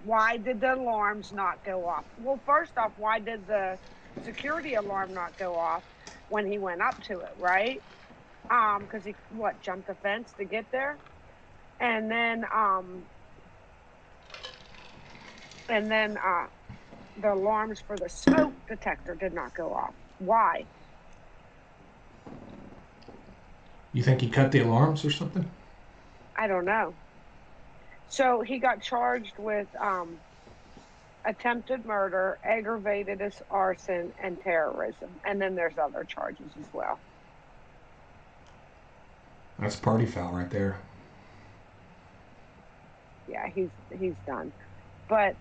Why did the alarms not go off? Well, first off, why did the security alarm not go off when he went up to it, right? Because he jumped the fence to get there, and then the alarms for the smoke detector did not go off. Why? You think he cut the alarms or something? I don't know. So he got charged with attempted murder, aggravated arson, and terrorism. And then there's other charges as well. That's party foul right there. Yeah, he's done. But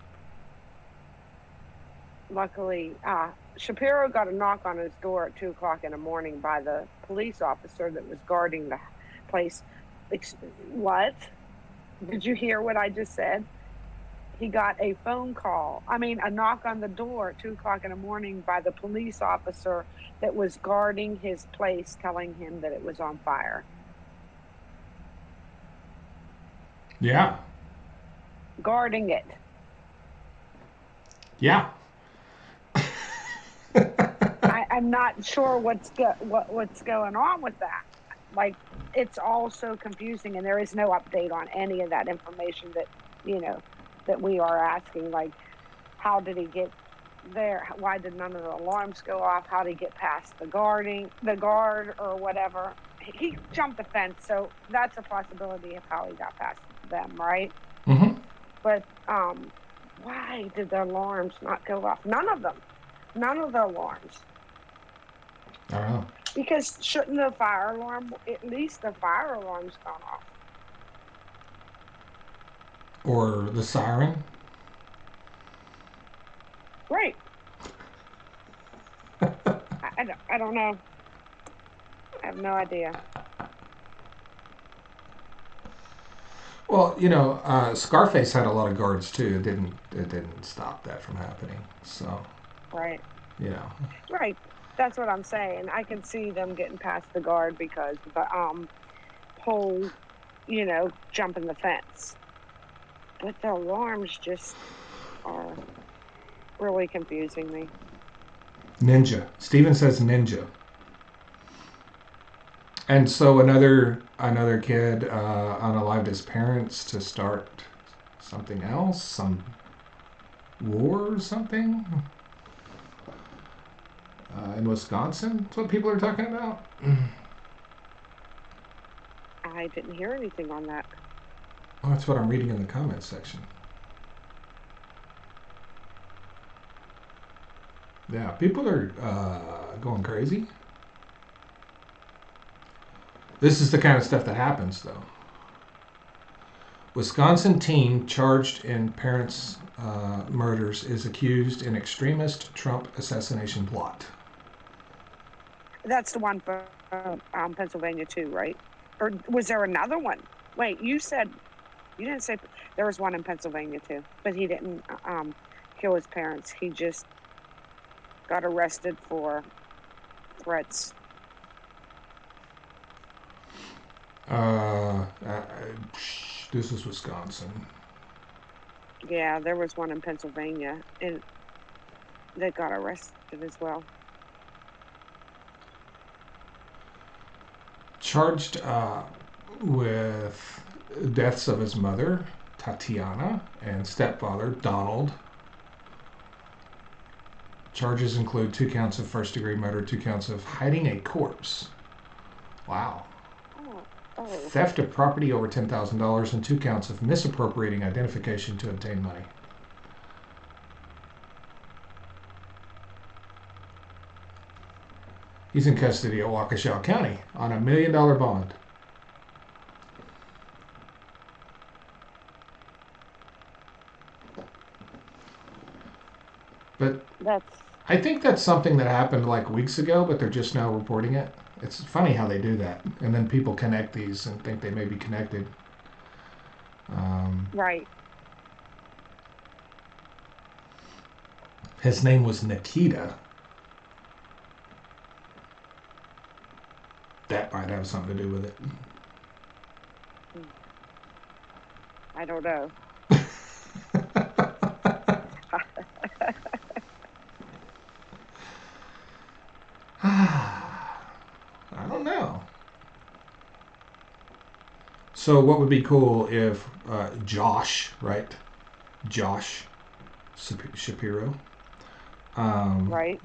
luckily, Shapiro got a knock on his door at 2:00 in the morning by the police officer that was guarding the place. What? Did you hear what I just said? He got a a knock on the door at 2:00 in the morning by the police officer that was guarding his place, telling him that it was on fire. Yeah. Guarding it. Yeah. I'm not sure what's going on with that. Like, it's all so confusing, and there is no update on any of that information that that we are asking. Like, how did he get there? Why did none of the alarms go off? How did he get past the guard or whatever? He jumped the fence, so that's a possibility of how he got past them, right? Mm-hmm. But why did the alarms not go off? None of them. None of the alarms. I don't know. Because shouldn't the fire alarm, at least the fire alarm's gone off? Or the siren? Right. I don't know. I have no idea. Well, Scarface had a lot of guards too. It didn't stop that from happening. So, Right. you know. Right. That's what I'm saying. I can see them getting past the guard because the whole, jumping the fence. But the alarms just are really confusing me. Ninja. Steven says ninja. And so another kid unalived his parents to start something else, some war or something. In Wisconsin, that's what people are talking about. I didn't hear anything on that. Oh, that's what I'm reading in the comments section. Yeah, people are going crazy. This is the kind of stuff that happens, though. Wisconsin teen charged in parents' murders is accused in extremist Trump assassination plot. That's the one from Pennsylvania too, right? Or was there another one? Wait, you didn't say there was one in Pennsylvania too, but he didn't kill his parents. He just got arrested for threats. This is Wisconsin. Yeah, there was one in Pennsylvania, and they got arrested as well. Charged with deaths of his mother, Tatiana, and stepfather, Donald. Charges include 2 counts of first-degree murder, 2 counts of hiding a corpse. Wow. Oh. Theft of property over $10,000 and 2 counts of misappropriating identification to obtain money. He's in custody at Waukesha County on $1 million bond. But I think that's something that happened like weeks ago, but they're just now reporting it. It's funny how they do that. And then people connect these and think they may be connected. Right. His name was Nikita. That might have something to do with it. I don't know. I don't know. So what would be cool if Josh, right? Josh Shapiro. Right?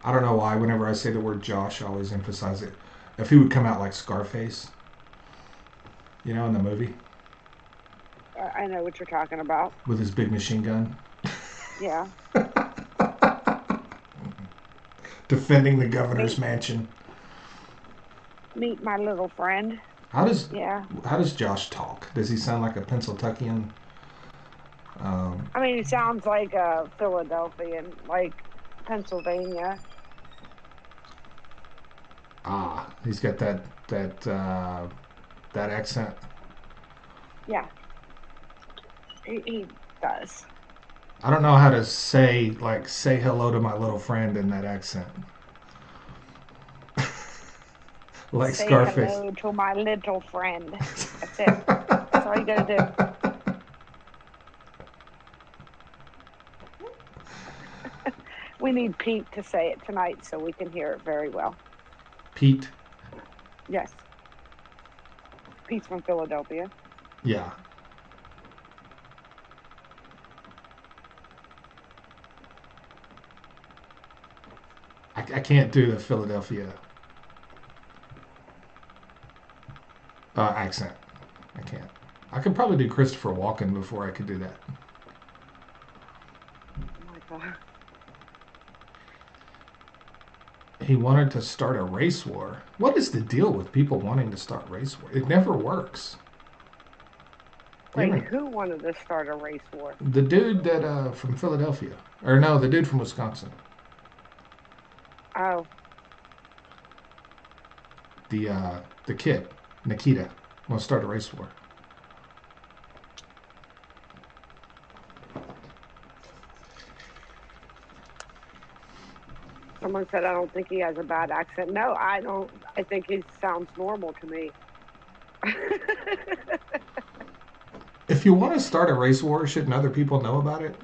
I don't know why. Whenever I say the word Josh, I always emphasize it. If he would come out like Scarface, you know, in the movie I know what you're talking about. with his big machine gun, Yeah. defending the governor's Meet mansion. meet my little friend. How does Yeah. how does Josh talk? Does he sound like a Pennsylvanian? I mean, it sounds like a Philadelphian, like Pennsylvania. He's got that accent. Yeah, he does. I don't know how to say hello to my little friend in that accent. Like Say Scarface. hello to my little friend. That's it. That's all you gotta do. We need Pete to say it tonight so we can hear it very well. Pete. Yes. Pete's from Philadelphia. Yeah. I can't do the Philadelphia accent. I can't. I could probably do Christopher Walken before I could do that. Oh my God. He wanted to start a race war. What is the deal with people wanting to start race war? It never works. Wait, Even who wanted to start a race war? the dude that from Philadelphia, or no, the dude from Wisconsin, Oh, the kid Nikita, wants to start a race war. someone said I don't think he has a bad accent. No, I don't. I think he sounds normal to me. If you want to start a race war, shouldn't other people know about it?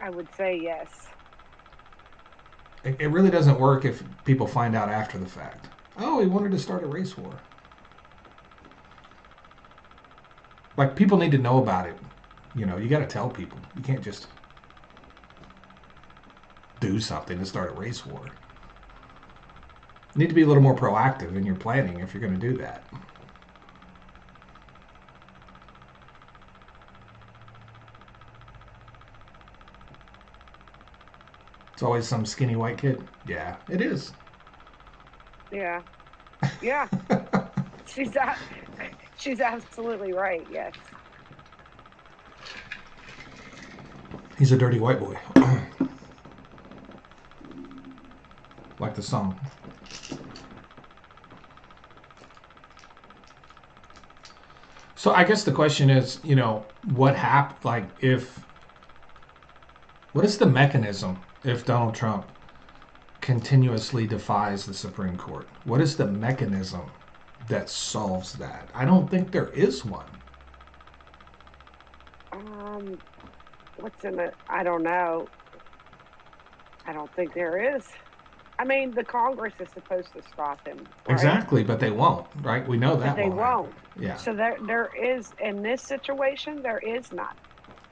I would say yes. It really doesn't work if people find out after the fact. Oh, he wanted to start a race war. Like, people need to know about it. You know, you got to tell people. You can't just do something to start a race war. You need to be a little more proactive in your planning if you're going to do that. It's always some skinny white kid. Yeah, it is. Yeah, yeah. She's a- she's absolutely right. Yes. He's a dirty white boy. Like the song. So I guess the question is, you know, what happened? Like, what is the mechanism if Donald Trump continuously defies the Supreme Court? What is the mechanism that solves that? I don't think there is one. Um, what's in it? I don't know. I don't think there is. I mean, the Congress is supposed to stop him, right? Exactly, but they won't, right? We know But that they won't happen. won't. Yeah, So there is in this situation there is none.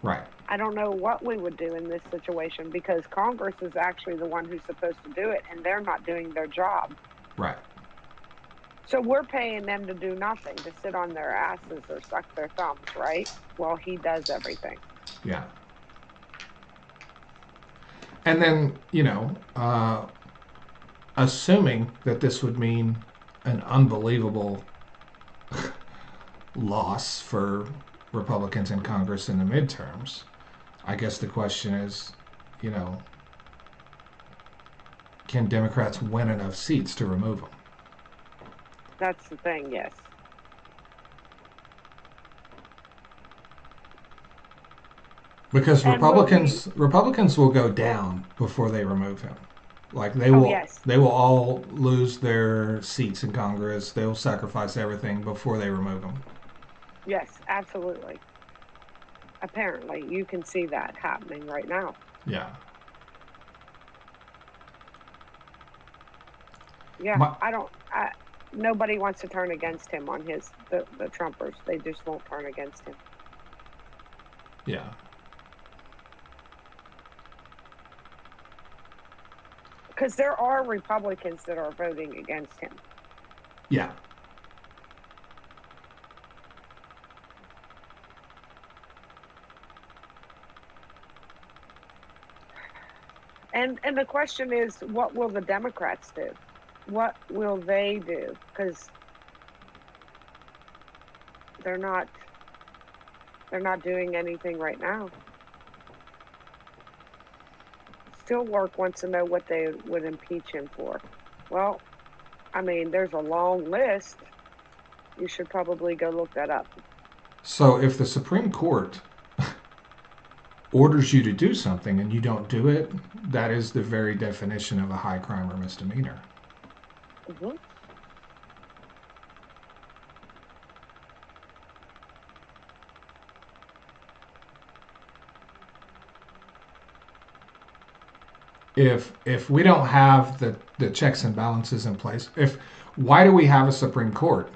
right, I don't know what we would do in this situation because Congress is actually the one who's supposed to do it, and they're not doing their job. right. So we're paying them to do nothing, to sit on their asses or suck their thumbs, right? Well, he does everything. Yeah. And then, you know, assuming that this would mean an unbelievable loss for Republicans in Congress in the midterms, I guess the question is, you know, can Democrats win enough seats to remove him? That's the thing, yes. Because And will he? Republicans will go down before they remove him. Like Oh, yes. they will all lose their seats in Congress. They will sacrifice everything before they remove him. Yes, absolutely. Apparently, you can see that happening right now. Yeah. Yeah, My, nobody wants to turn against him on the Trumpers. They just won't turn against him. yeah. Because there are Republicans that are voting against him. Yeah. And the question is, what will the Democrats do? What will they do? Because they're not doing anything right now. Stillwork wants to know what they would impeach him for. Well, I mean, there's a long list. You should probably go look that up. So if the Supreme Court orders you to do something and you don't do it, that is the very definition of a high crime or misdemeanor. Mm-hmm. If we don't have the checks and balances in place, if why do we have a Supreme Court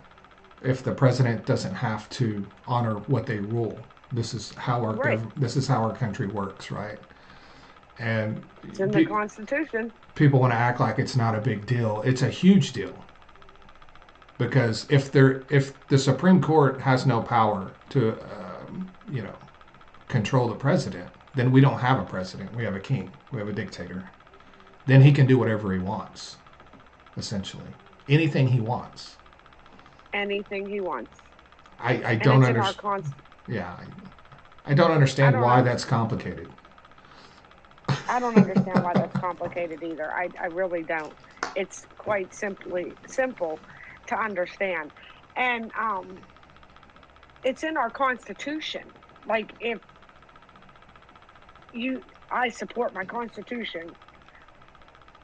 if the president doesn't have to honor what they rule? This is how Right. this is how our country works, right? And It's in the Constitution. people want to act like it's not a big deal. It's a huge deal because if the Supreme Court has no power to you know control the president, then we don't have a president. We have a king. We have a dictator. Then he can do whatever he wants, essentially. Anything he wants. Anything he wants. I And don't it's in our understand. Yeah, I don't understand why that's complicated. I don't understand why that's complicated either. I really don't. It's quite simple to understand. And it's in our Constitution. Like if I support my Constitution,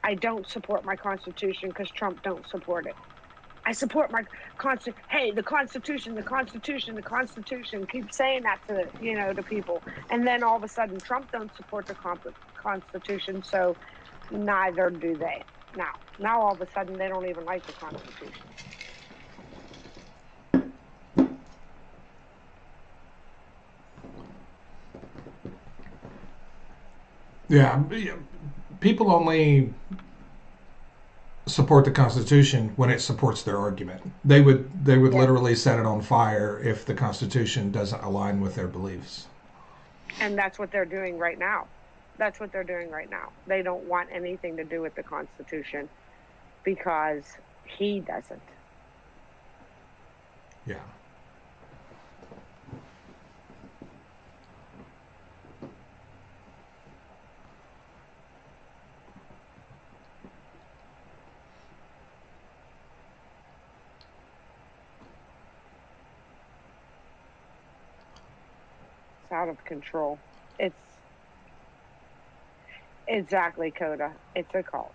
I don't support my Constitution because Trump don't support it. I support my Constitution. Hey, the Constitution, the Constitution, the Constitution. Keep saying that to people, and then all of a sudden Trump don't support the Constitution, so neither do they. Now all of a sudden they don't even like the Constitution. Yeah, people only support the Constitution when it supports their argument. They would Yeah. literally set it on fire if the Constitution doesn't align with their beliefs. And that's what they're doing right now. That's what they're doing right now. They don't want anything to do with the Constitution because he doesn't. Yeah. It's out of control. It's exactly, Coda. It's a cult.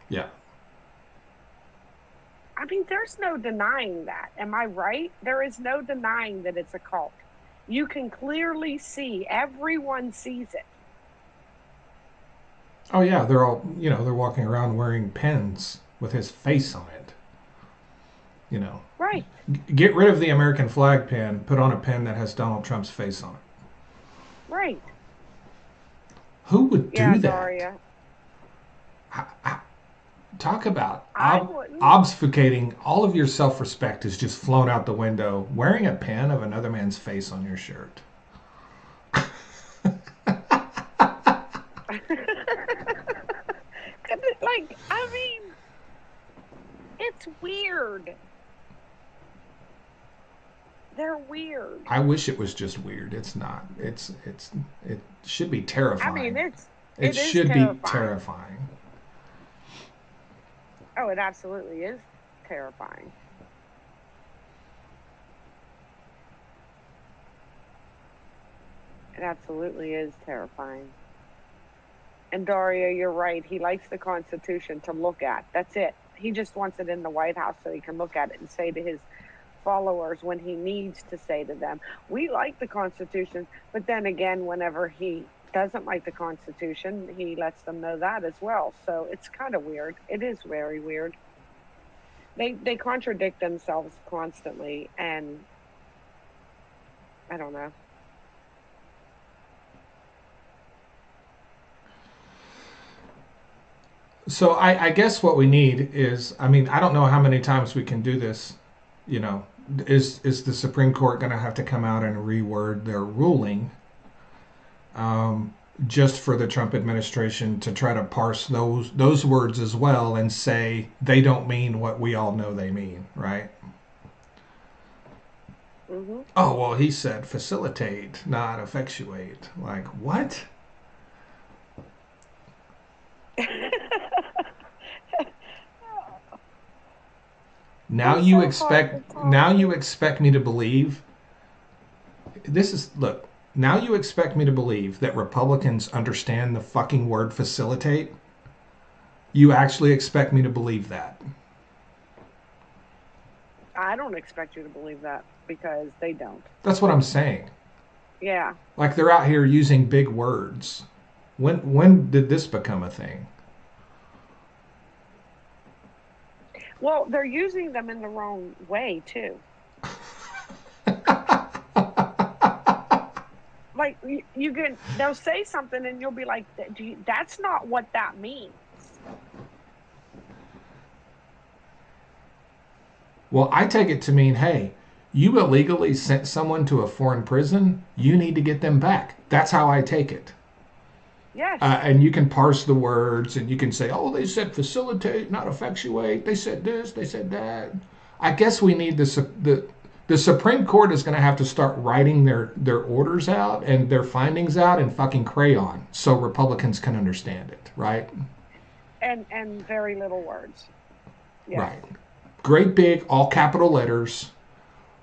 Yeah. I mean, there's no denying that. Am I right? There is no denying that it's a cult. You can clearly see, everyone sees it. Oh yeah, they're all they're walking around wearing pens with his face on it. You know, Right. get rid of the American flag pen, put on a pen that has Donald Trump's face on it. Right. Who would Yeah, do that? Daria. Talk about I wouldn't. obfuscating all of your self-respect is just flown out the window. Wearing a pen of another man's face on your shirt. Like, I mean, it's weird. They're weird. I wish it was just weird. It's not. It should be terrifying. I mean, it is should terrifying. be terrifying. Oh, it absolutely is terrifying. It absolutely is terrifying. And Daria, you're right. He likes the Constitution to look at. That's it. He just wants it in the White House so he can look at it and say to his followers when he needs to say to them, we like the Constitution. But then again, whenever he doesn't like the Constitution, he lets them know that as well. So it's kind of weird. It is very weird. They contradict themselves constantly, and I don't know. So I guess what we need is, I mean, I don't know how many times we can do this. You know, is the Supreme Court going to have to come out and reword their ruling, um, just for the Trump administration to try to parse those words as well and say they don't mean what we all know they mean, right? Hmm. Oh well, he said facilitate, not effectuate. Like what? Now He's you so hard to expect talk now you to. expect me to believe this is look. Now you expect me to believe that Republicans understand the fucking word facilitate? You actually expect me to believe that? I don't expect you to believe that because they don't. That's what I'm saying. Yeah. Like they're out here using big words. When did this become a thing? Well, they're using them in the wrong way too. Like you can, they'll say something and you'll be like, "That's not what that means." Well, I take it to mean, hey, you illegally sent someone to a foreign prison. You need to get them back. That's how I take it. Yes. And you can parse the words and you can say, oh, they said facilitate, not effectuate. They said this, they said that. I guess we need the Supreme Court is going to have to start writing their orders out and their findings out in fucking crayon so Republicans can understand it, right? And very little words. Yes. Right. Great big, all capital letters,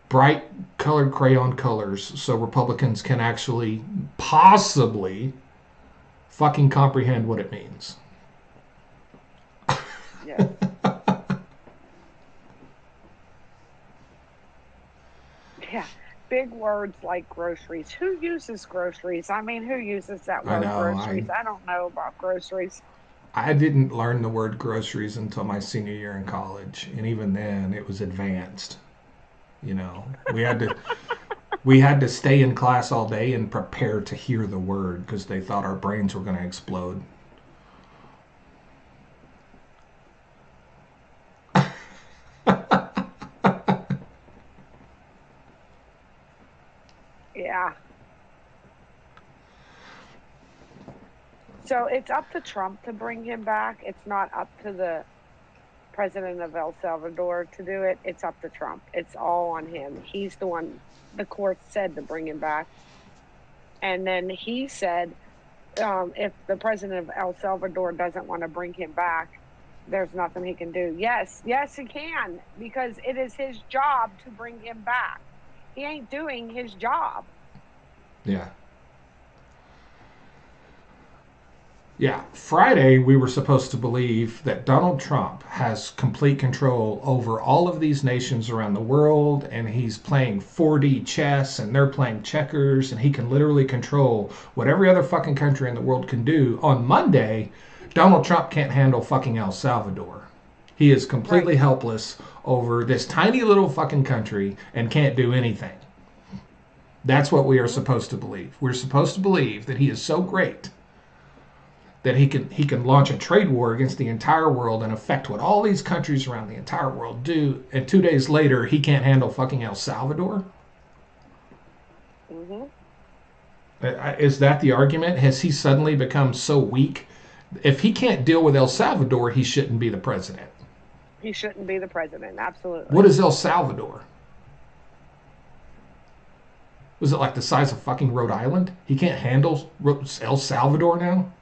bright colored crayon colors so Republicans can actually possibly fucking comprehend what it means. Yes. Yeah. Big words like groceries. Who uses groceries? I mean, who uses that I word know. groceries? I don't know about groceries. I didn't learn the word groceries until my senior year in college, and even then, it was advanced. You know, we had to stay in class all day and prepare to hear the word because they thought our brains were going to explode. Yeah. So it's up to Trump to bring him back. It's not up to the president of El Salvador to do it. It's up to Trump. It's all on him. He's the one, the court said to bring him back. And then he said, if the president of El Salvador doesn't want to bring him back, there's nothing he can do. Yes, yes, he can, because it is his job to bring him back. He ain't doing his job. Yeah. Yeah, Friday we were supposed to believe that Donald Trump has complete control over all of these nations around the world and he's playing 4D chess and they're playing checkers and he can literally control what every other fucking country in the world can do. On Monday, Donald Trump can't handle fucking El Salvador. He is completely Right. helpless over this tiny little fucking country and can't do anything. That's what we are Hmm. supposed to believe. We're supposed to believe that he is so great that he can launch a trade war against the entire world and affect what all these countries around the entire world do. And 2 days later, he can't handle fucking El Salvador. Hmm. Is that the argument? Has he suddenly become so weak? If he can't deal with El Salvador, he shouldn't be the president. He shouldn't be the president. What Absolutely. is El Salvador? Was it like the size of fucking Rhode Island? He can't handle El Salvador now.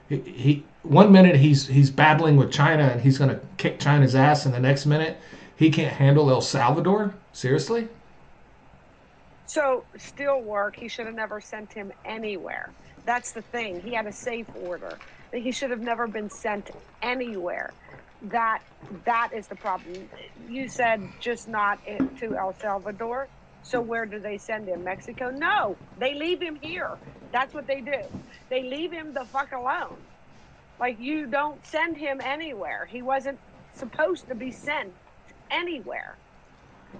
He 1 minute he's battling with China and he's going to kick China's ass, and the next minute he can't handle El Salvador. Seriously? So still work. He should have never sent him anywhere. That's the thing. He had a safe order. That he should have never been sent anywhere. That that is the problem. You said just not to El Salvador. So where do they send him? Mexico? No, they leave him here. That's what they do. They leave him the fuck alone. Like, you don't send him anywhere. He wasn't supposed to be sent anywhere.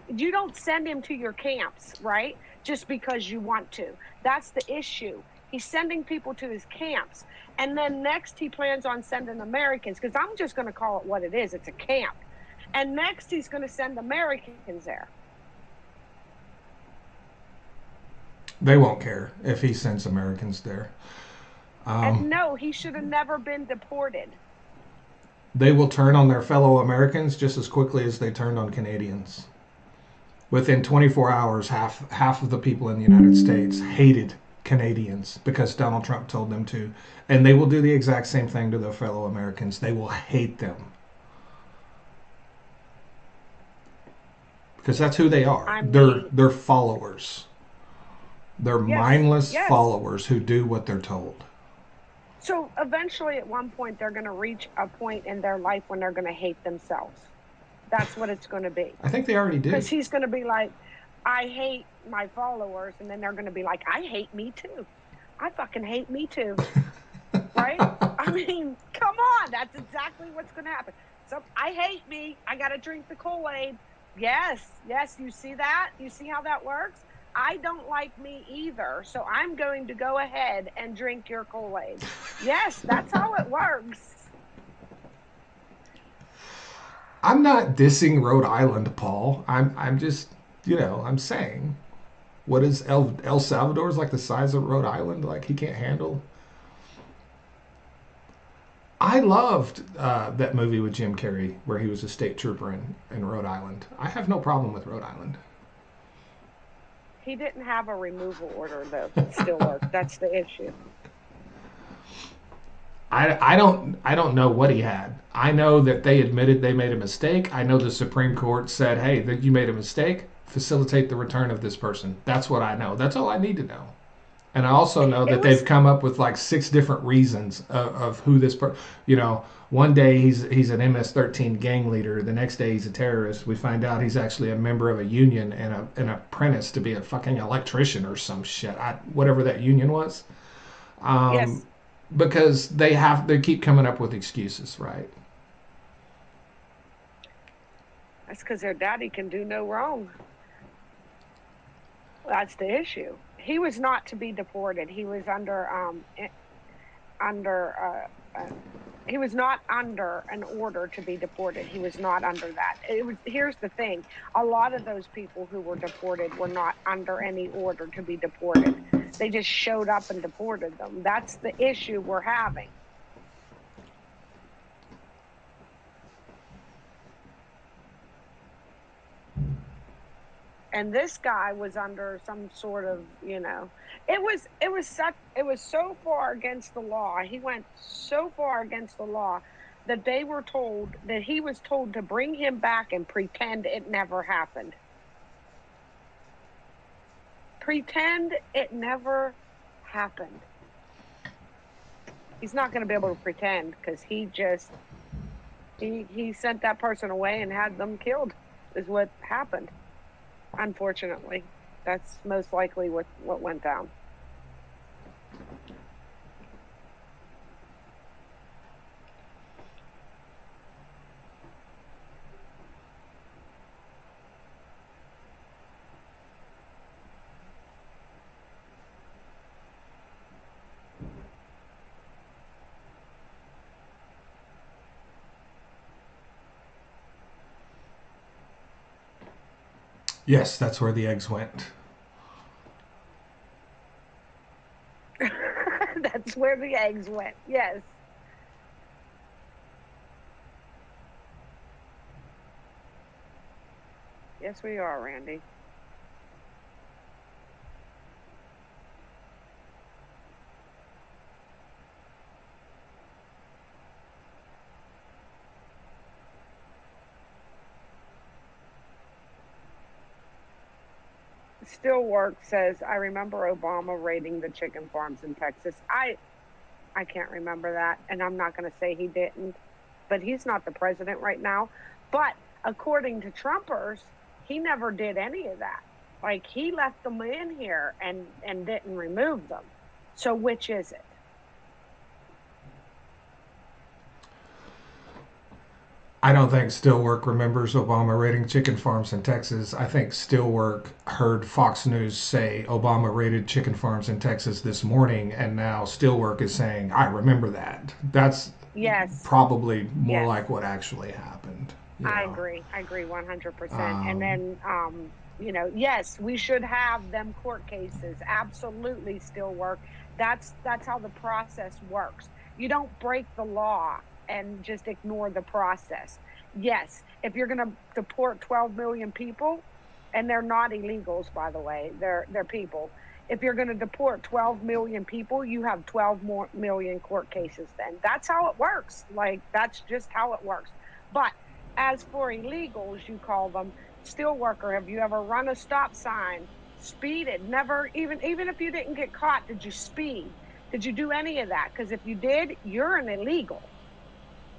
You don't send him to your camps, right? Just because you want to. That's the issue. He's sending people to his camps. And then next he plans on sending Americans, because I'm just going to call it what it is. It's a camp. And next he's going to send Americans there. They won't care if he sends Americans there. And no, he should have never been deported. They will turn on their fellow Americans just as quickly as they turned on Canadians. Within 24 hours, half of the people in the United States hated Canadians because Donald Trump told them to, and they will do the exact same thing to their fellow Americans. They will hate them because that's who they are. I mean, they're followers. They're mindless followers who do what they're told. So eventually, at one point, they're going to reach a point in their life when they're going to hate themselves. That's what it's going to be. I think they already do. Because he's going to be like, I hate my followers. And then they're going to be like, I hate me too. I fucking hate me too. Right? I mean, come on. That's exactly what's going to happen. So I hate me. I got to drink the Kool-Aid. Yes. You see that? You see how that works? I don't like me either. So I'm going to go ahead and drink your Kool-Aid. Yes, that's how it works. I'm not dissing Rhode Island, Paul. I'm just, I'm saying, what is El Salvador's like the size of Rhode Island? Like, he can't handle. I loved that movie with Jim Carrey where he was a state trooper in Rhode Island. I have no problem with Rhode Island. He didn't have a removal order, though. Still worked. That's the issue. I don't know what he had. I know that they admitted they made a mistake. I know the Supreme Court said, "Hey, that you made a mistake. Facilitate the return of this person." That's what I know. That's all I need to know. And I also know that they've come up with like 6 different reasons of who this one day he's an MS-13 gang leader. The next day he's a terrorist. We find out he's actually a member of a union and an apprentice to be a fucking electrician or some shit. Whatever that union was. Yes. Because they keep coming up with excuses, right? That's because their daddy can do no wrong. That's the issue. He was not to be deported. He was he was not under an order to be deported. He was not under that. Here's the thing. A lot of those people who were deported were not under any order to be deported. They just showed up and deported them. That's the issue we're having. And this guy was under some sort of, it was so far against the law. He went so far against the law that he was told to bring him back and pretend it never happened. Pretend it never happened. He's not going to be able to pretend because he sent that person away and had them killed is what happened. Unfortunately, that's most likely what went down. Yes, that's where the eggs went. That's where the eggs went. Yes. Yes, we are, Randy. Stillwork says, I remember Obama raiding the chicken farms in Texas. I can't remember that, and I'm not going to say he didn't, but he's not the president right now. But according to Trumpers, he never did any of that. Like, he left them in here and didn't remove them. So which is it? I don't think Stillwork remembers Obama raiding chicken farms in Texas. I think Stillwork heard Fox News say Obama raided chicken farms in Texas this morning, and now Stillwork is saying, I remember that. That's Yes. probably more Yes. like what actually happened. You I know? agree. I agree 100%. And Um, then, yes, we should have them court cases. Absolutely, still work. That's how the process works. You don't break the law and just ignore the process. Yes, if you're going to deport 12 million people, and they're not illegals, by the way, they're people. If you're going to deport 12 million people, you have 12 more million court cases. Then that's how it works. Like, that's just how it works. But as for illegals, you call them, steel worker, have you ever run a stop sign, speeded, never, even if you didn't get caught, did you speed? Did you do any of that? Because if you did, you're an illegal.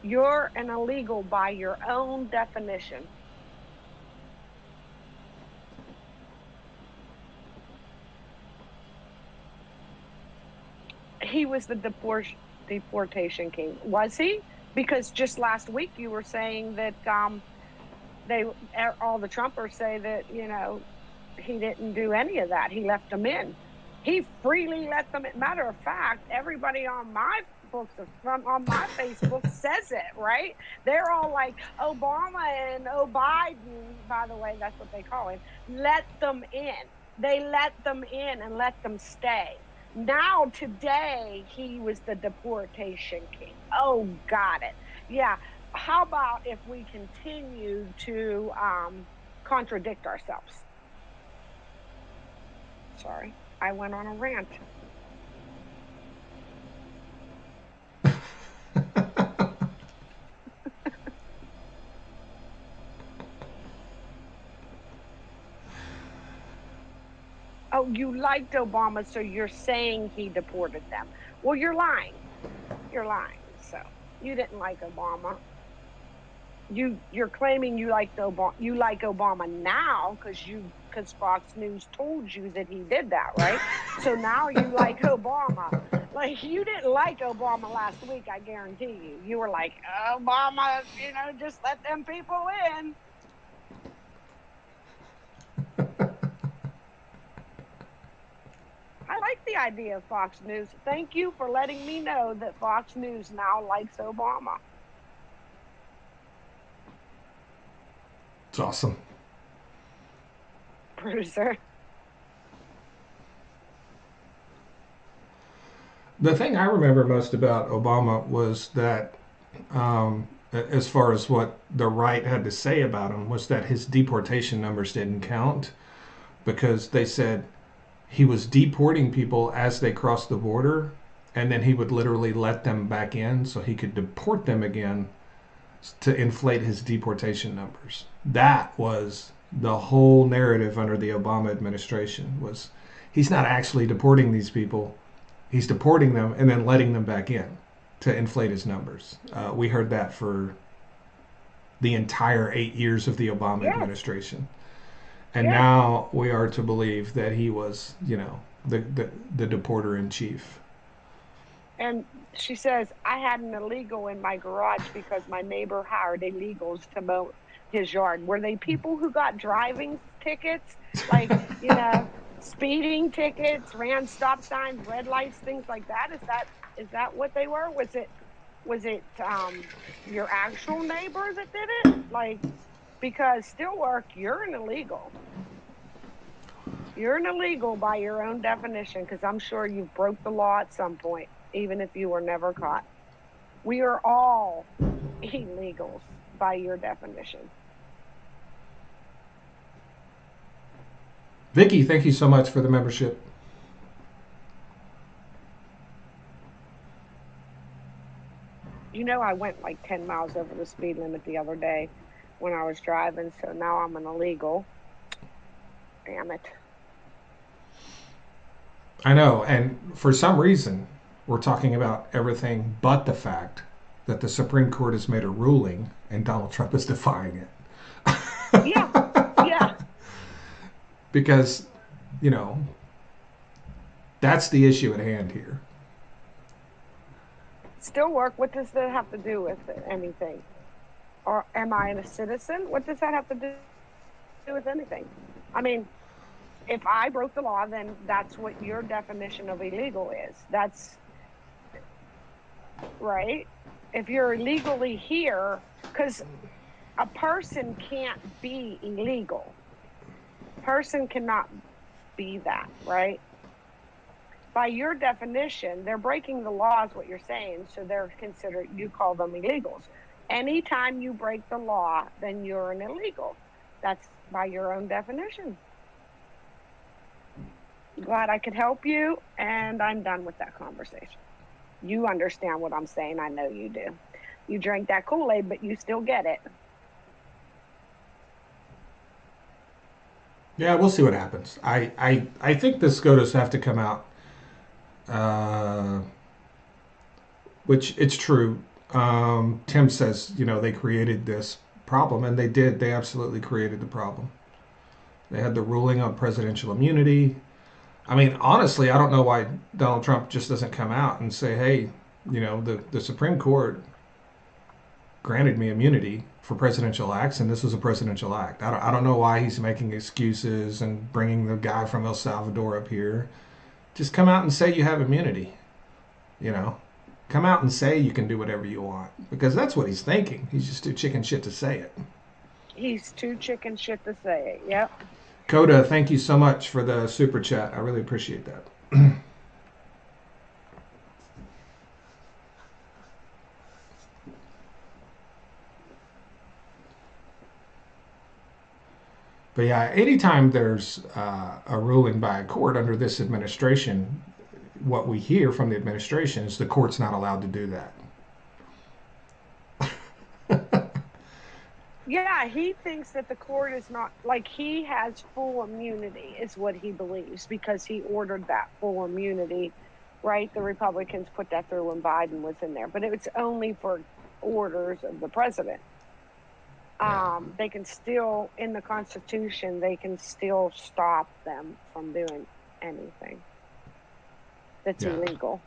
You're an illegal by your own definition. He was the deportation king. Was he? Because just last week you were saying that they all the Trumpers say that he didn't do any of that. He left them in. He freely let them in. Matter of fact, everybody on my on my Facebook says it, right? They're all like, Obama and Biden, by the way, that's what they call him, let them in. They let them in and let them stay. Now, today, he was the deportation king. Oh, got it. Yeah. How about if we continue to contradict ourselves? Sorry, I went on a rant. Oh, you liked Obama, so you're saying he deported them. Well, you're lying. You're lying. So you didn't like Obama. You're claiming you like Obama now because Fox News told you that he did that, right? So now you like Obama. Like, you didn't like Obama last week, I guarantee you. You were like, Obama, just let them people in. I like the idea of Fox News. Thank you for letting me know that Fox News now likes Obama. it's awesome. Producer. The thing I remember most about Obama was that, as far as what the right had to say about him, was that his deportation numbers didn't count because they said he was deporting people as they crossed the border, and then he would literally let them back in so he could deport them again to inflate his deportation numbers. That was the whole narrative under the Obama administration. Was he's not actually deporting these people, he's deporting them and then letting them back in to inflate his numbers. We heard that for the entire 8 years of the Obama administration. And now we are to believe that he was, the deporter in chief. And she says, I had an illegal in my garage because my neighbor hired illegals to mow his yard. Were they people who got driving tickets? Like, speeding tickets, ran stop signs, red lights, things like that? Is that what they were? Was it your actual neighbor that did it? Like, because still work, you're an illegal. You're an illegal by your own definition, because I'm sure you've broke the law at some point, even if you were never caught. We are all illegals by your definition. Vicky, thank you so much for the membership. I went like 10 miles over the speed limit the other day when I was driving, so now I'm an illegal. Damn it. I know, and for some reason, we're talking about everything but the fact that the Supreme Court has made a ruling and Donald Trump is defying Yeah, it. yeah. Because, you know, that's the issue at hand here. Still work. What does that have to do with anything? Or am I a citizen? What does that have to do with anything? I mean, if I broke the law, then that's what your definition of illegal is. That's right. If you're illegally here, because a person can't be illegal. Person cannot be that, right? By your definition, they're breaking the law is what you're saying, so they're considered, you call them illegals. Anytime you break the law, then you're an illegal. That's by your own definition. Glad I could help you, and I'm done with that conversation. You understand what I'm saying. I know you do. You drink that Kool-Aid, but you still get it. Yeah, we'll see what happens. I think the SCOTUS have to come out, uh, which it's true. Tim says, they created this problem, and they did. They absolutely created the problem. They had the ruling on presidential immunity. I mean, honestly, I don't know why Donald Trump just doesn't come out and say, hey, the Supreme Court granted me immunity for presidential acts, and this was a presidential act. I don't know why he's making excuses and bringing the guy from El Salvador up here. Just come out and say you have immunity. You know, come out and say you can do whatever you want, because that's what he's thinking. He's just too chicken shit to say it. He's too chicken shit to say it. Yep. Coda, thank you so much for the super chat. I really appreciate that. But yeah, anytime there's a ruling by a court under this administration, what we hear from the administration is the court's not allowed to do that. Yeah, he thinks that the court is not, like, he has full immunity is what he believes, because he ordered that full immunity, right? The Republicans put that through when Biden was in there, but it's only for orders of the president. They can still, in the Constitution, they can still stop them from doing anything that's illegal.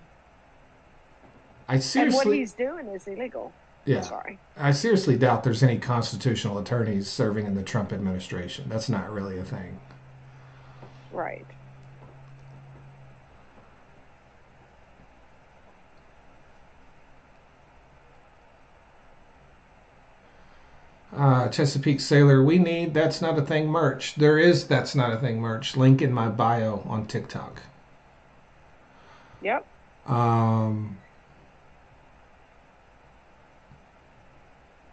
I seriously, and what he's doing is illegal. yeah, Sorry. I seriously doubt there's any constitutional attorneys serving in the Trump administration. That's not really a thing. Right. Chesapeake Sailor, we need That's Not a Thing merch. There is That's Not a Thing merch. Link in my bio on TikTok. Yep.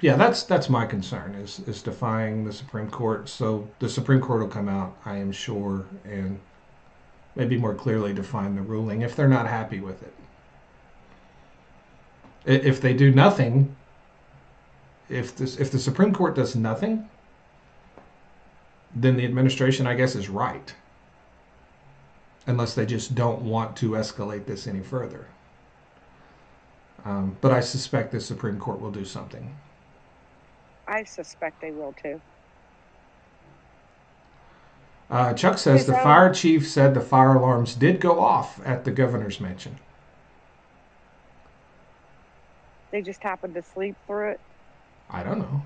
Yeah, that's my concern is defying the Supreme Court. So the Supreme Court will come out, I am sure, and maybe more clearly define the ruling if they're not happy with it. If they do nothing, if the Supreme Court does nothing, then the administration, I guess, is right. Unless they just don't want to escalate this any further. But I suspect the Supreme Court will do something. I suspect they will too. Chuck says the fire chief said the fire alarms did go off at the governor's mansion. They just happened to sleep through it. I don't know.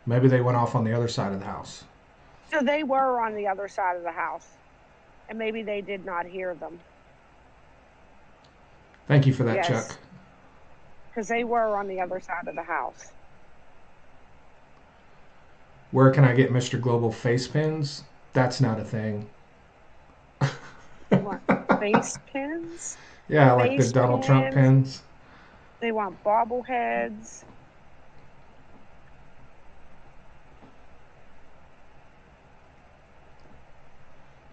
Maybe they went off on the other side of the house. So they were on the other side of the house, and maybe they did not hear them. Thank you for that, Chuck. Because they were on the other side of the house. Where can I get Mr. Global face pins? That's not a thing. What, face pins? Yeah, like the Donald Trump pins. They want bobbleheads.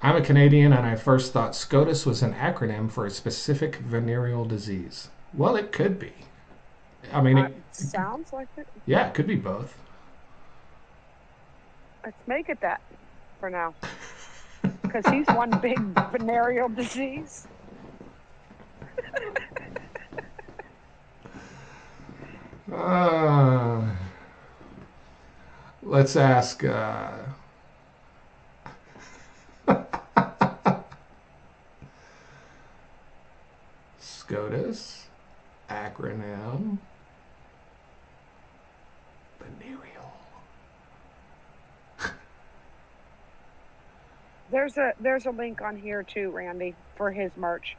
I'm a Canadian, and I first thought SCOTUS was an acronym for a specific venereal disease. Well, it could be. I mean, it sounds like it. Yeah, it could be both. Let's make it that for now. because he's one big venereal disease. Uh, let's ask. SCOTUS acronym venereal. There's a link on here too, Randy, for his merch,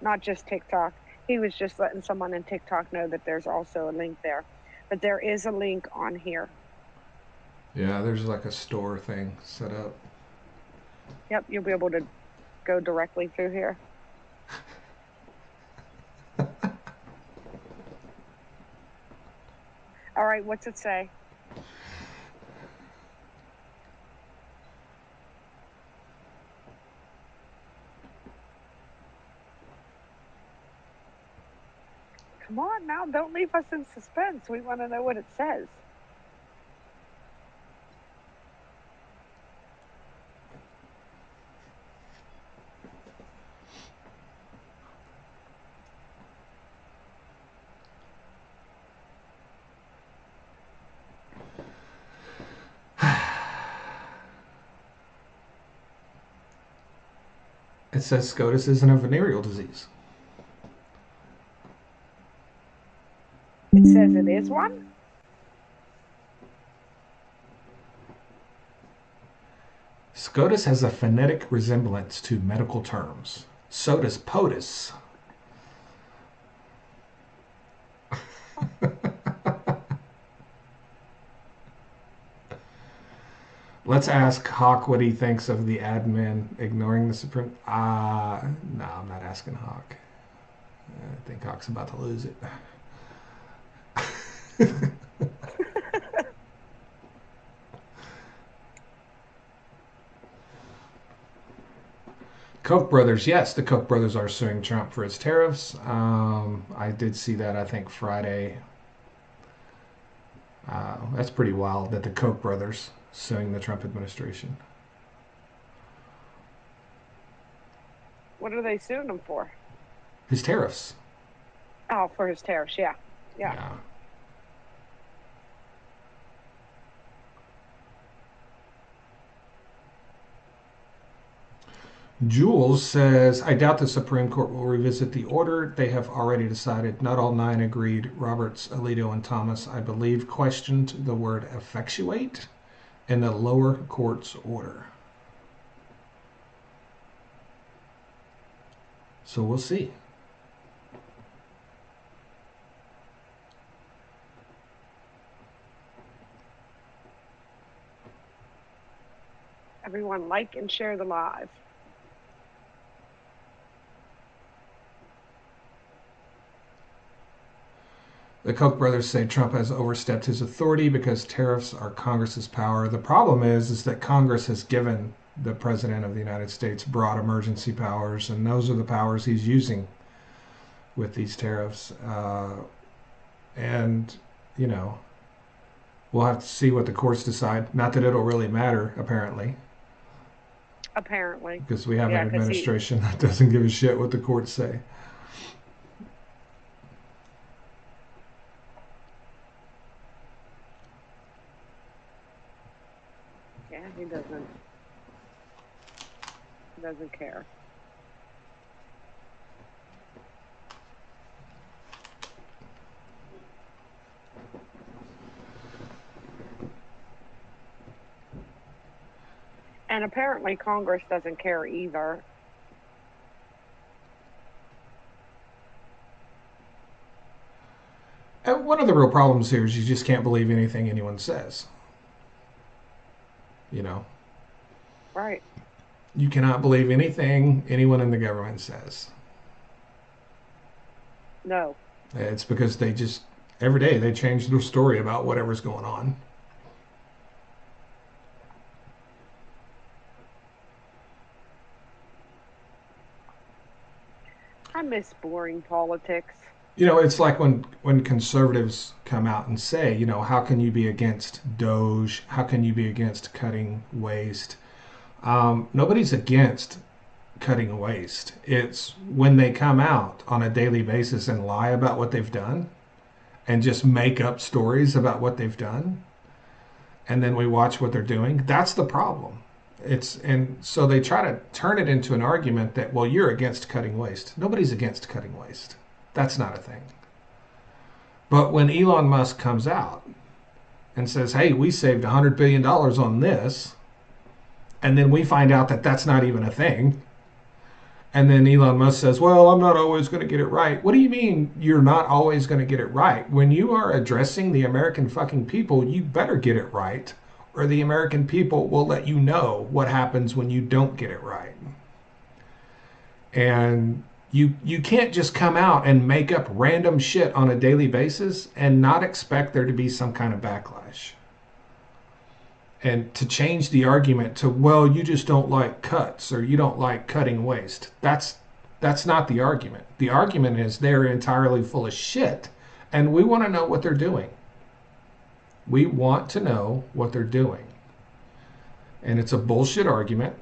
not just TikTok. He was just letting someone in TikTok know that there's also a link there, but there is a link on here. Yeah, there's like a store thing set up. Yep, you'll be able to go directly through here. All right, what's it say? Come on now, don't leave us in suspense. We want to know what it says. It says SCOTUS isn't a venereal disease. It says it is one? SCOTUS has a phonetic resemblance to medical terms. Sotus potus. Let's ask Hawk what he thinks of the admin ignoring the Supreme. No, I'm not asking Hawk. I think Hawk's about to lose it. Koch brothers, yes, the Koch brothers are suing Trump for his tariffs. I did see that, I think, Friday. That's pretty wild that the Koch brothers suing the Trump administration. What are they suing him for? His tariffs. Oh, for his tariffs, yeah. Yeah. Jules says, I doubt the Supreme Court will revisit the order. They have already decided. Not all 9 agreed. Roberts, Alito, and Thomas, I believe, questioned the word effectuate in the lower court's order. So we'll see. Everyone like and share the live. The Koch brothers say Trump has overstepped his authority because tariffs are Congress's power. The problem is that Congress has given the President of the United States broad emergency powers, and those are the powers he's using with these tariffs. And, you know, we'll have to see what the courts decide. Not that it'll really matter, apparently. Apparently. Because we have an administration that doesn't give a shit what the courts say. Yeah, he doesn't care. And apparently Congress doesn't care either. And one of the real problems here is you just can't believe anything anyone says. You know? Right. You cannot believe anything anyone in the government says. No. It's because they just, every day, they change their story about whatever's going on. I miss boring politics. You know, it's like when conservatives come out and say, you know, how can you be against Doge? How can you be against cutting waste? Nobody's against cutting waste. It's when they come out on a daily basis and lie about what they've done and just make up stories about what they've done, and then we watch what they're doing. That's the problem. And so they try to turn it into an argument that, well, you're against cutting waste. Nobody's against cutting waste. That's not a thing. But when Elon Musk comes out and says, hey, we saved $100 billion on this, and then we find out that that's not even a thing, and then Elon Musk says, well, I'm not always going to get it right. What do you mean you're not always going to get it right? When you are addressing the American fucking people, you better get it right, or the American people will let you know what happens when you don't get it right. And you can't just come out and make up random shit on a daily basis and not expect there to be some kind of backlash. And to change the argument to, well, you just don't like cuts or you don't like cutting waste. That's not the argument. The argument is they're entirely full of shit, and we want to know what they're doing. We want to know what they're doing. And it's a bullshit argument.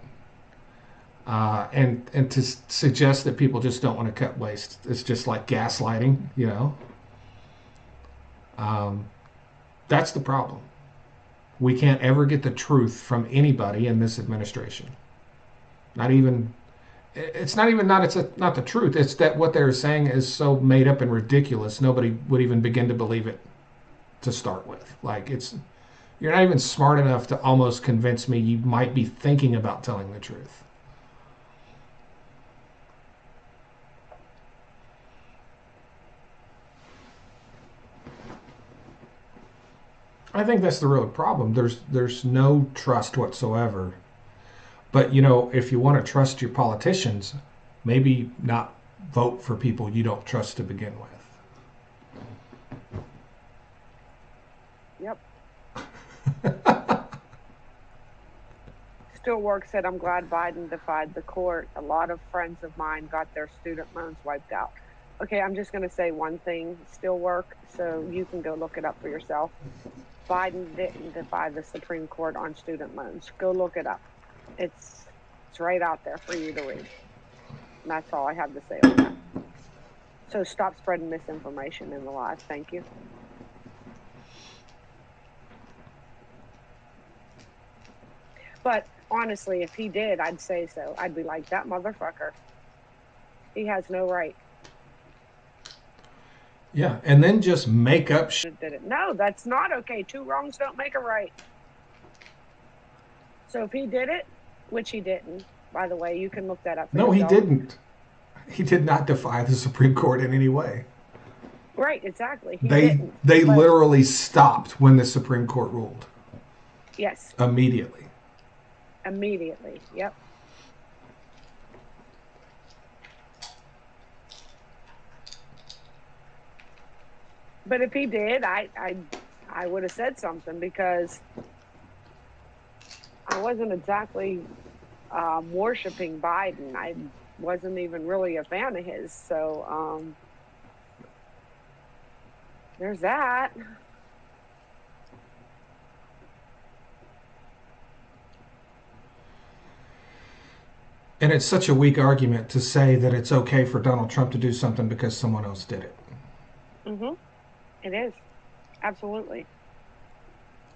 And to suggest that people just don't want to cut waste, it's just like gaslighting, you know. That's the problem. We can't ever get the truth from anybody in this administration. Not even, it's not even it's not the truth. It's that what they're saying is so made up and ridiculous, nobody would even begin to believe it to start with. Like, you're not even smart enough to almost convince me you might be thinking about telling the truth. I think that's the real problem. There's no trust whatsoever. But, you know, if you want to trust your politicians, maybe not vote for people you don't trust to begin with. Yep. Still Work said, I'm glad Biden defied the court. A lot of friends of mine got their student loans wiped out. Okay, I'm just going to say one thing, Still Work, so you can go look it up for yourself. Biden didn't defy the Supreme Court on student loans. Go look it up. It's right out there for you to read. And that's all I have to say on that. So stop spreading misinformation in the live. Thank you. But honestly, if he did, I'd say so. I'd be like, that motherfucker. He has no right. Yeah, and then just make up shit. No, that's not okay. Two wrongs don't make a right. So if he did it, which he didn't, by the way, you can look that up for yourself. No, he didn't. He did not defy the Supreme Court in any way. Right, exactly. They literally stopped when the Supreme Court ruled. Yes. Immediately, yep. But if he did, I would have said something, because I wasn't exactly worshiping Biden. I wasn't even really a fan of his. So there's that. And it's such a weak argument to say that it's okay for Donald Trump to do something because someone else did it. Mm-hmm. It is. Absolutely.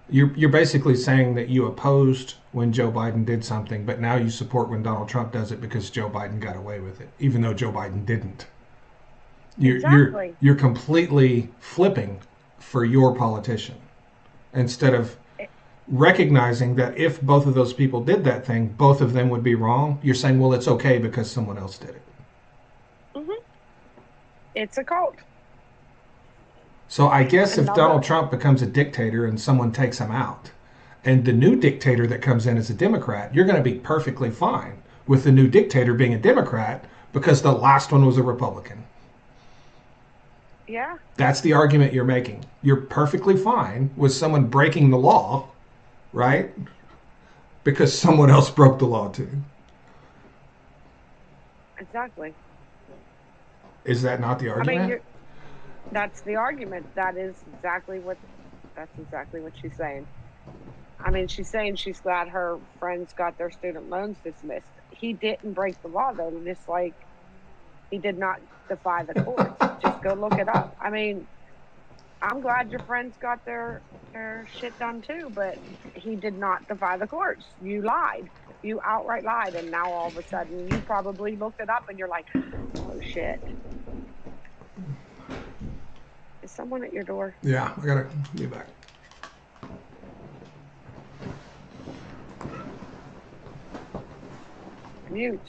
You're basically saying that you opposed when Joe Biden did something, but now you support when Donald Trump does it because Joe Biden got away with it, even though Joe Biden didn't. Exactly. You're completely flipping for your politician instead of recognizing that if both of those people did that thing, both of them would be wrong. You're saying, well, it's okay because someone else did it. Mm-hmm. It's a cult. So I guess if Donald Trump becomes a dictator and someone takes him out, and the new dictator that comes in is a Democrat, you're going to be perfectly fine with the new dictator being a Democrat because the last one was a Republican. Yeah. That's the argument you're making. You're perfectly fine with someone breaking the law, right? Because someone else broke the law too. Exactly. Is that not the argument? I mean, that's the argument. That's exactly what she's saying. I mean, she's saying she's glad her friends got their student loans dismissed. He didn't break the law, though. Just like he did not defy the courts. Just go look it up. I mean, I'm glad your friends got their shit done too, but he did not defy the courts. You lied. You outright lied, and now all of a sudden you probably looked it up and you're like, oh shit. Is someone at your door? Yeah, I gotta be back. Mute.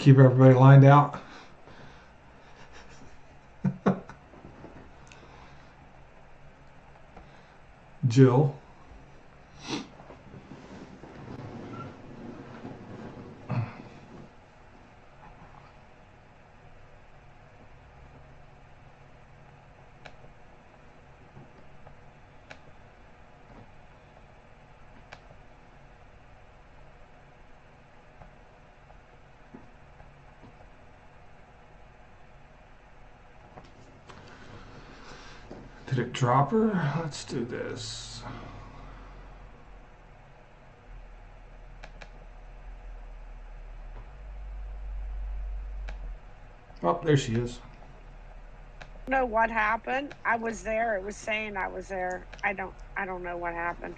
Keep everybody lined out. Jill. Did it drop her? Let's do this. Oh, there she is. I don't know what happened. I was there. It was saying I was there. I don't know what happened.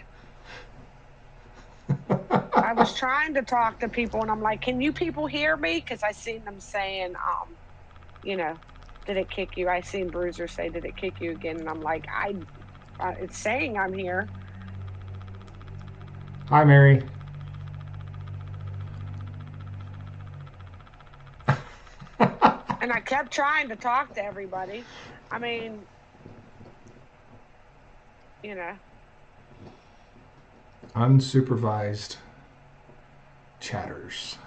I was trying to talk to people, and I'm like, "Can you people hear me?" Because I seen them saying, did it kick you? I seen Bruiser say, "Did it kick you again?" And I'm like, it's saying I'm here. Hi, Mary. And I kept trying to talk to everybody. I mean, Unsupervised chatters.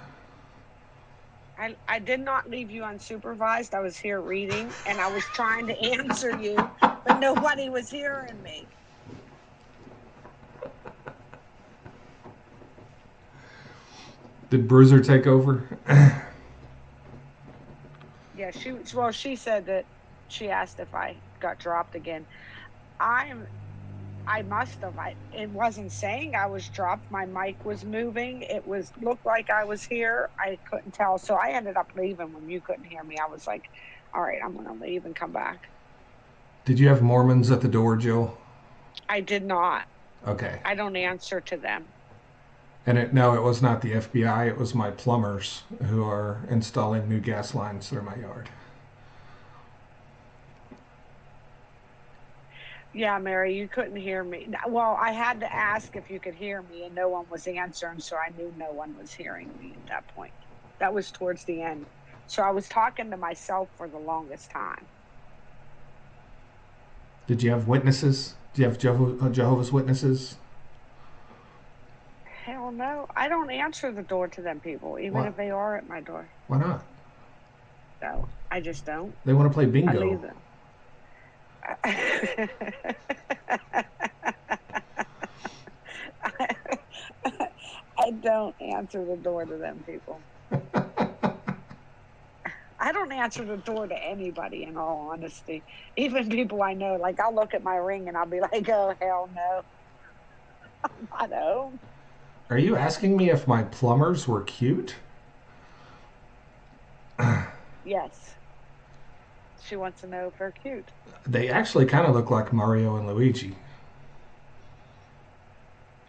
I did not leave you unsupervised. I was here reading, and I was trying to answer you, but nobody was hearing me. Did Bruiser take over? Yeah, she said that she asked if I got dropped again. I must have. It wasn't saying I was dropped. My mic was moving. It looked like I was here. I couldn't tell. So I ended up leaving when you couldn't hear me. I was like, all right, I'm going to leave and come back. Did you have Mormons at the door, Jill? I did not. Okay. I don't answer to them. And no, it was not the FBI. It was my plumbers who are installing new gas lines through my yard. Yeah, Mary, you couldn't hear me. Well, I had to ask if you could hear me, and no one was answering, so I knew no one was hearing me at that point. That was towards the end. So I was talking to myself for the longest time. Did you have witnesses? Do you have Jehovah's Witnesses? Hell no. I don't answer the door to them people, even if they are at my door. Why not? No, I just don't. They want to play bingo. I leave them. I don't answer the door to them people. I don't answer the door to anybody, in all honesty. Even people I know. Like, I'll look at my ring and I'll be like, oh, hell no. I'm not home. Are you asking me if my plumbers were cute? Yes. She wants to know if they're cute. They actually kind of look like Mario and Luigi.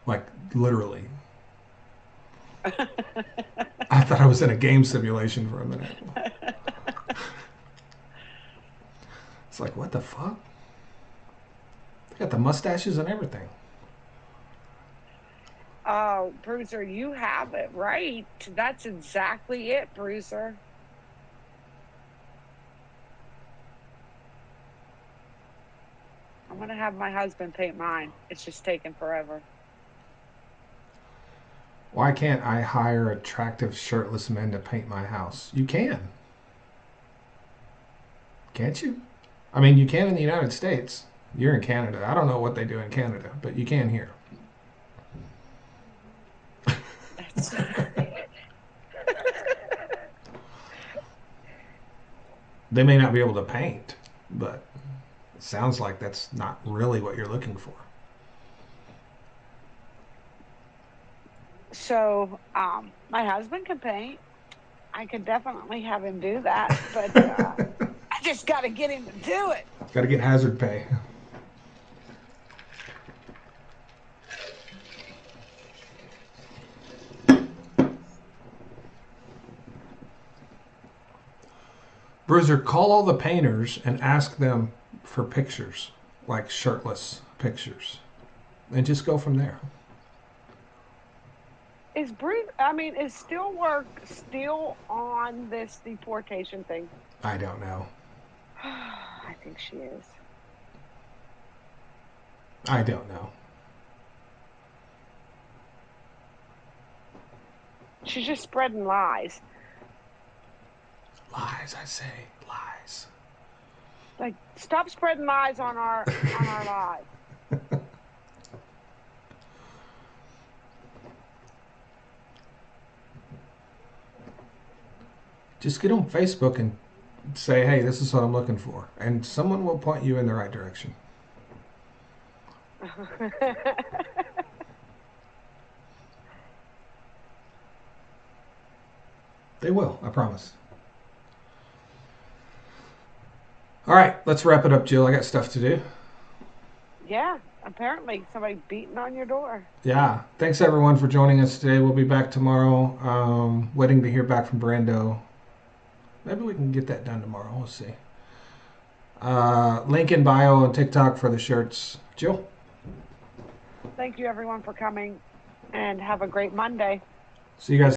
Like, literally. I thought I was in a game simulation for a minute. It's like, what the fuck? They got the mustaches and everything. Oh, Bruiser, you have it right. That's exactly it, Bruiser. I'm going to have my husband paint mine. It's just taking forever. Why can't I hire attractive shirtless men to paint my house? You can. Can't you? I mean, you can in the United States. You're in Canada. I don't know what they do in Canada, but you can here. They may not be able to paint, but it sounds like that's not really what you're looking for. So, my husband can paint. I could definitely have him do that, but I just got to get him to do it. Got to get hazard pay. Bruiser, call all the painters and ask them for pictures, like shirtless pictures, and just go from there. Is still work still on this deportation thing? I don't know. I think she is. I don't know. She's just spreading lies. Lies, I say. Lies. Like, stop spreading lies on our lives. Just get on Facebook and say, hey, this is what I'm looking for. And someone will point you in the right direction. They will, I promise. All right, let's wrap it up, Jill. I got stuff to do. Yeah, apparently somebody beating on your door. Yeah. Thanks, everyone, for joining us today. We'll be back tomorrow. Waiting to hear back from Brando. Maybe we can get that done tomorrow. We'll see. Link in bio on TikTok for the shirts. Jill? Thank you, everyone, for coming, and have a great Monday. See you guys.